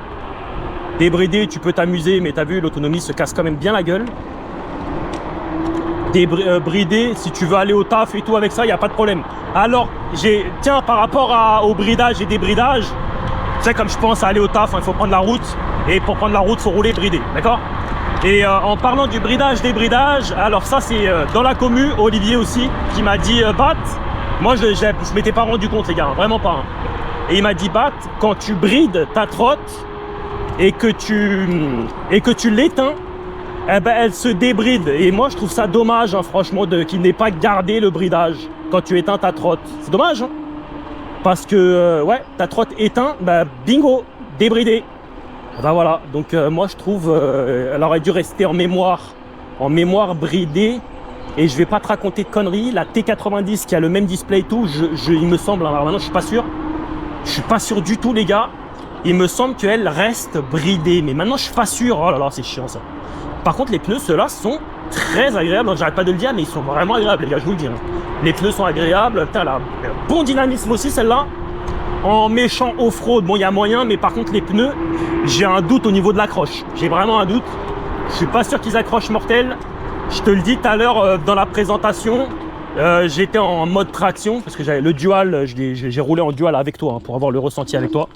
Débridé, tu peux t'amuser, mais t'as vu, l'autonomie se casse quand même bien la gueule. Bridé, si tu veux aller au taf et tout avec ça, il n'y a pas de problème. Alors, tiens, par rapport au bridage et débridage, tu sais, comme je pense à aller au taf, il faut prendre la route. Et pour prendre la route, il faut rouler bridé, d'accord? Et en parlant du bridage, débridage, alors ça, c'est dans la commu, Olivier aussi, qui m'a dit Bat, moi, je m'étais pas rendu compte, les gars, vraiment pas. Hein. Et il m'a dit Bat, quand tu brides ta trotte et que tu l'éteins, eh ben, elle se débride. Et moi, je trouve ça dommage, hein, franchement, qu'il n'ait pas gardé le bridage quand tu éteins ta trotte. C'est dommage, hein, parce que, ouais, ta trotte éteint, bah, bingo, débridé. Ben voilà, donc moi, je trouve, elle aurait dû rester en mémoire bridée. Et je vais pas te raconter de conneries. La T90 qui a le même display et tout, il me semble, alors maintenant, je suis pas sûr. Je suis pas sûr du tout, les gars. Il me semble qu'elle reste bridée. Mais maintenant, je suis pas sûr. Oh là là, c'est chiant, ça. Par contre, les pneus, ceux-là, sont très agréables. J'arrête pas de le dire, mais ils sont vraiment agréables, les gars, je vous le dis. Hein. Les pneus sont agréables. Putain, là, bon dynamisme aussi, celle-là. En méchant off-road, bon, il y a moyen, mais par contre, les pneus, j'ai un doute au niveau de l'accroche. J'ai vraiment un doute. Je suis pas sûr qu'ils accrochent mortel. Je te le dis tout à l'heure dans la présentation. J'étais en mode traction parce que j'avais le dual. J'ai roulé en dual avec toi hein, pour avoir le ressenti avec toi.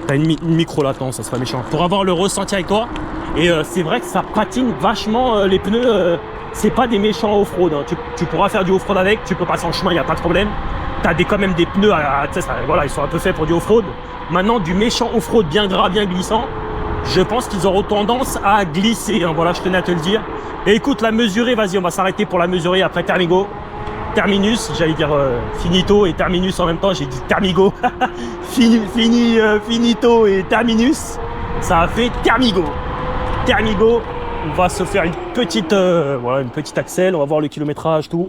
T'as une micro latence, ça serait méchant. Pour avoir le ressenti avec toi. Et c'est vrai que ça patine vachement les pneus. C'est pas des méchants off-road. Hein. Tu pourras faire du off-road avec. Tu peux passer en chemin, il n'y a pas de problème. T'as quand même des pneus, voilà, ils sont un peu faits pour du off-road. Maintenant, du méchant off-road bien gras, bien glissant, je pense qu'ils auront tendance à glisser. Hein, voilà, je tenais à te le dire. Et écoute, la mesurée, vas-y, on va s'arrêter pour la mesurer après terminus, j'allais dire finito et terminus en même temps, j'ai dit termigo. Finito et terminus, ça a fait termigo. Termigo, on va se faire une petite accel, on va voir le kilométrage, tout.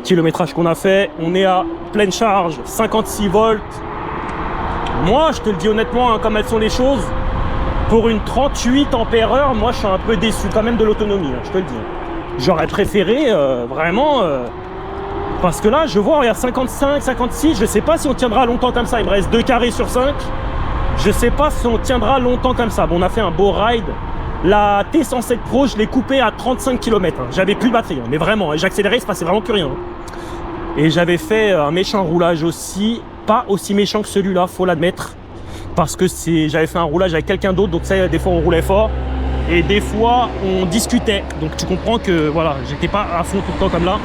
Kilométrage qu'on a fait, on est à pleine charge, 56 volts. Moi, je te le dis honnêtement, hein, comme elles sont les choses, pour une 38 ampères-heure, moi, je suis un peu déçu quand même de l'autonomie, hein, je te le dis. J'aurais préféré vraiment, parce que là, je vois, regarde, 55, 56, je sais pas si on tiendra longtemps comme ça. Il me reste 2 carrés sur 5. Je sais pas si on tiendra longtemps comme ça. Bon, on a fait un beau ride. La T107 Pro, je l'ai coupée à 35 km. Hein. J'avais plus de batterie, hein, mais vraiment, j'accélérais, il se passait vraiment plus rien. Hein. Et j'avais fait un méchant roulage aussi, pas aussi méchant que celui-là, faut l'admettre. Parce que j'avais fait un roulage avec quelqu'un d'autre, donc ça, des fois on roulait fort. Et des fois on discutait. Donc tu comprends que voilà, j'étais pas à fond tout le temps comme là.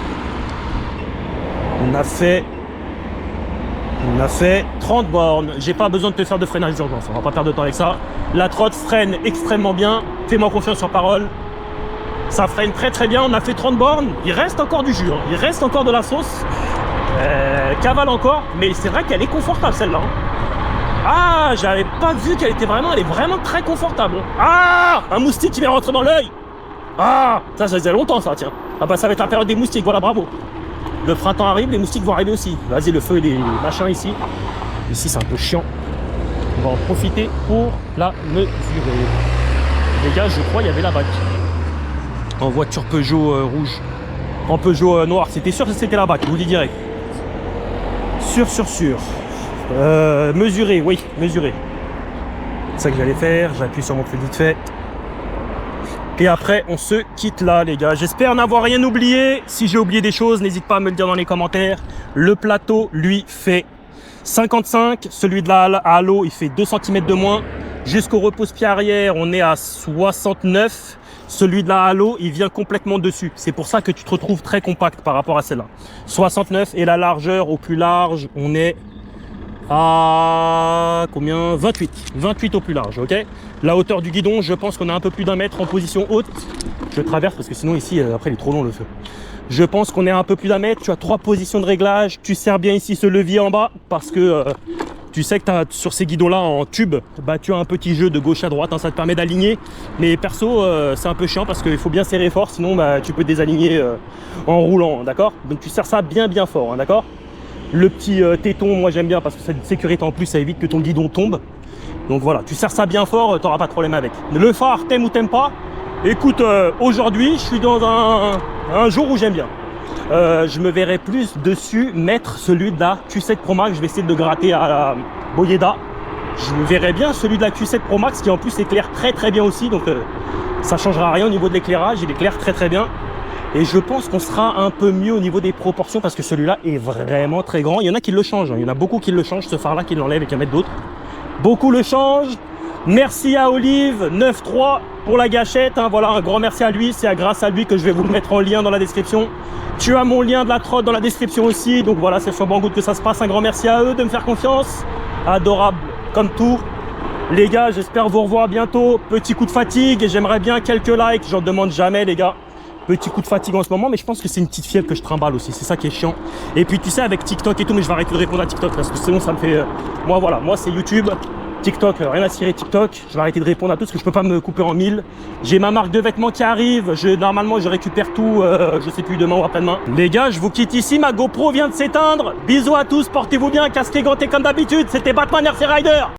On a fait 30 bornes. J'ai pas besoin de te faire de freinage d'urgence, on va pas perdre de temps avec ça. La trotte freine extrêmement bien. Fais-moi confiance sur parole. Ça freine très très bien, on a fait 30 bornes, il reste encore du jus, hein. Il reste encore de la sauce. Cavale encore, mais c'est vrai qu'elle est confortable celle-là. Ah, j'avais pas vu qu'elle était vraiment, elle est vraiment très confortable. Ah, un moustique qui vient rentrer dans l'œil. Ah, ça faisait longtemps ça, tiens. Ah bah ça va être la période des moustiques, voilà, bravo. Le printemps arrive, les moustiques vont arriver aussi. Vas-y, le feu et les machins ici. Ici c'est un peu chiant. On va en profiter pour la mesurer. Les gars, je crois il y avait la bac. En voiture Peugeot rouge. En Peugeot noir, c'était sûr que c'était la bac, je vous le dis direct. Sûr. Mesurer, oui, mesurer. C'est ça que j'allais faire, j'appuie sur mon plus vite fait. Et après, on se quitte là, les gars. J'espère n'avoir rien oublié. Si j'ai oublié des choses, n'hésite pas à me le dire dans les commentaires. Le plateau, lui, fait 55. Celui de la Halo, il fait 2 cm de moins. Jusqu'au repose-pied arrière, on est à 69. Celui de la Halo, il vient complètement dessus. C'est pour ça que tu te retrouves très compact par rapport à celle-là. 69 et la largeur au plus large, on est à combien? 28 au plus large, ok. La hauteur du guidon, je pense qu'on a un peu plus d'1 mètre en position haute. Je traverse parce que sinon ici, après il est trop long le feu. Je pense qu'on est à un peu plus d'1 mètre. Tu as 3 positions de réglage. Tu serres bien ici ce levier en bas parce que tu sais que sur ces guidons là en tube, bah, tu as un petit jeu de gauche à droite, hein, ça te permet d'aligner. Mais perso, c'est un peu chiant parce qu'il faut bien serrer fort, sinon bah, tu peux désaligner en roulant, d'accord. Donc tu serres ça bien fort, hein, d'accord. Le petit téton, moi j'aime bien parce que c'est une sécurité en plus, ça évite que ton guidon tombe. Donc voilà, tu serres ça bien fort, tu n'auras pas de problème avec. Le phare, t'aimes ou t'aimes pas? Écoute, aujourd'hui, je suis dans un jour où j'aime bien. Je me verrai plus dessus mettre celui de la Q7 Pro Max. Je vais essayer de gratter à la Boyeda. Je me verrai bien celui de la Q7 Pro Max qui en plus éclaire très bien aussi. Donc ça changera rien au niveau de l'éclairage, il éclaire très bien. Et je pense qu'on sera un peu mieux au niveau des proportions parce que celui-là est vraiment très grand. Il y en a qui le changent, hein. Il y en a beaucoup qui le changent, ce phare-là qui l'enlève et qui en mettent d'autres. Beaucoup le changent. Merci à Olive 93 pour la gâchette, hein. Voilà, un grand merci à lui. C'est grâce à lui que je vais vous le mettre en lien dans la description. Tu as mon lien de la trotte dans la description aussi. Donc voilà, c'est sur Banggood que ça se passe. Un grand merci à eux de me faire confiance. Adorable comme tout. Les gars, j'espère vous revoir bientôt. Petit coup de fatigue et j'aimerais bien quelques likes. J'en demande jamais, les gars. Petit coup de fatigue en ce moment, mais je pense que c'est une petite fièvre que je trimballe aussi, c'est ça qui est chiant. Et puis tu sais, avec TikTok et tout, mais je vais arrêter de répondre à TikTok parce que sinon ça me fait... Moi voilà, moi c'est YouTube, TikTok, rien à cirer TikTok. Je vais arrêter de répondre à tout parce que je peux pas me couper en 1000. J'ai ma marque de vêtements qui arrive, normalement je récupère tout, je sais plus, demain ou après-demain. Les gars, je vous quitte ici, ma GoPro vient de s'éteindre. Bisous à tous, portez-vous bien, casquez, gantés comme d'habitude. C'était Batman RC Rider.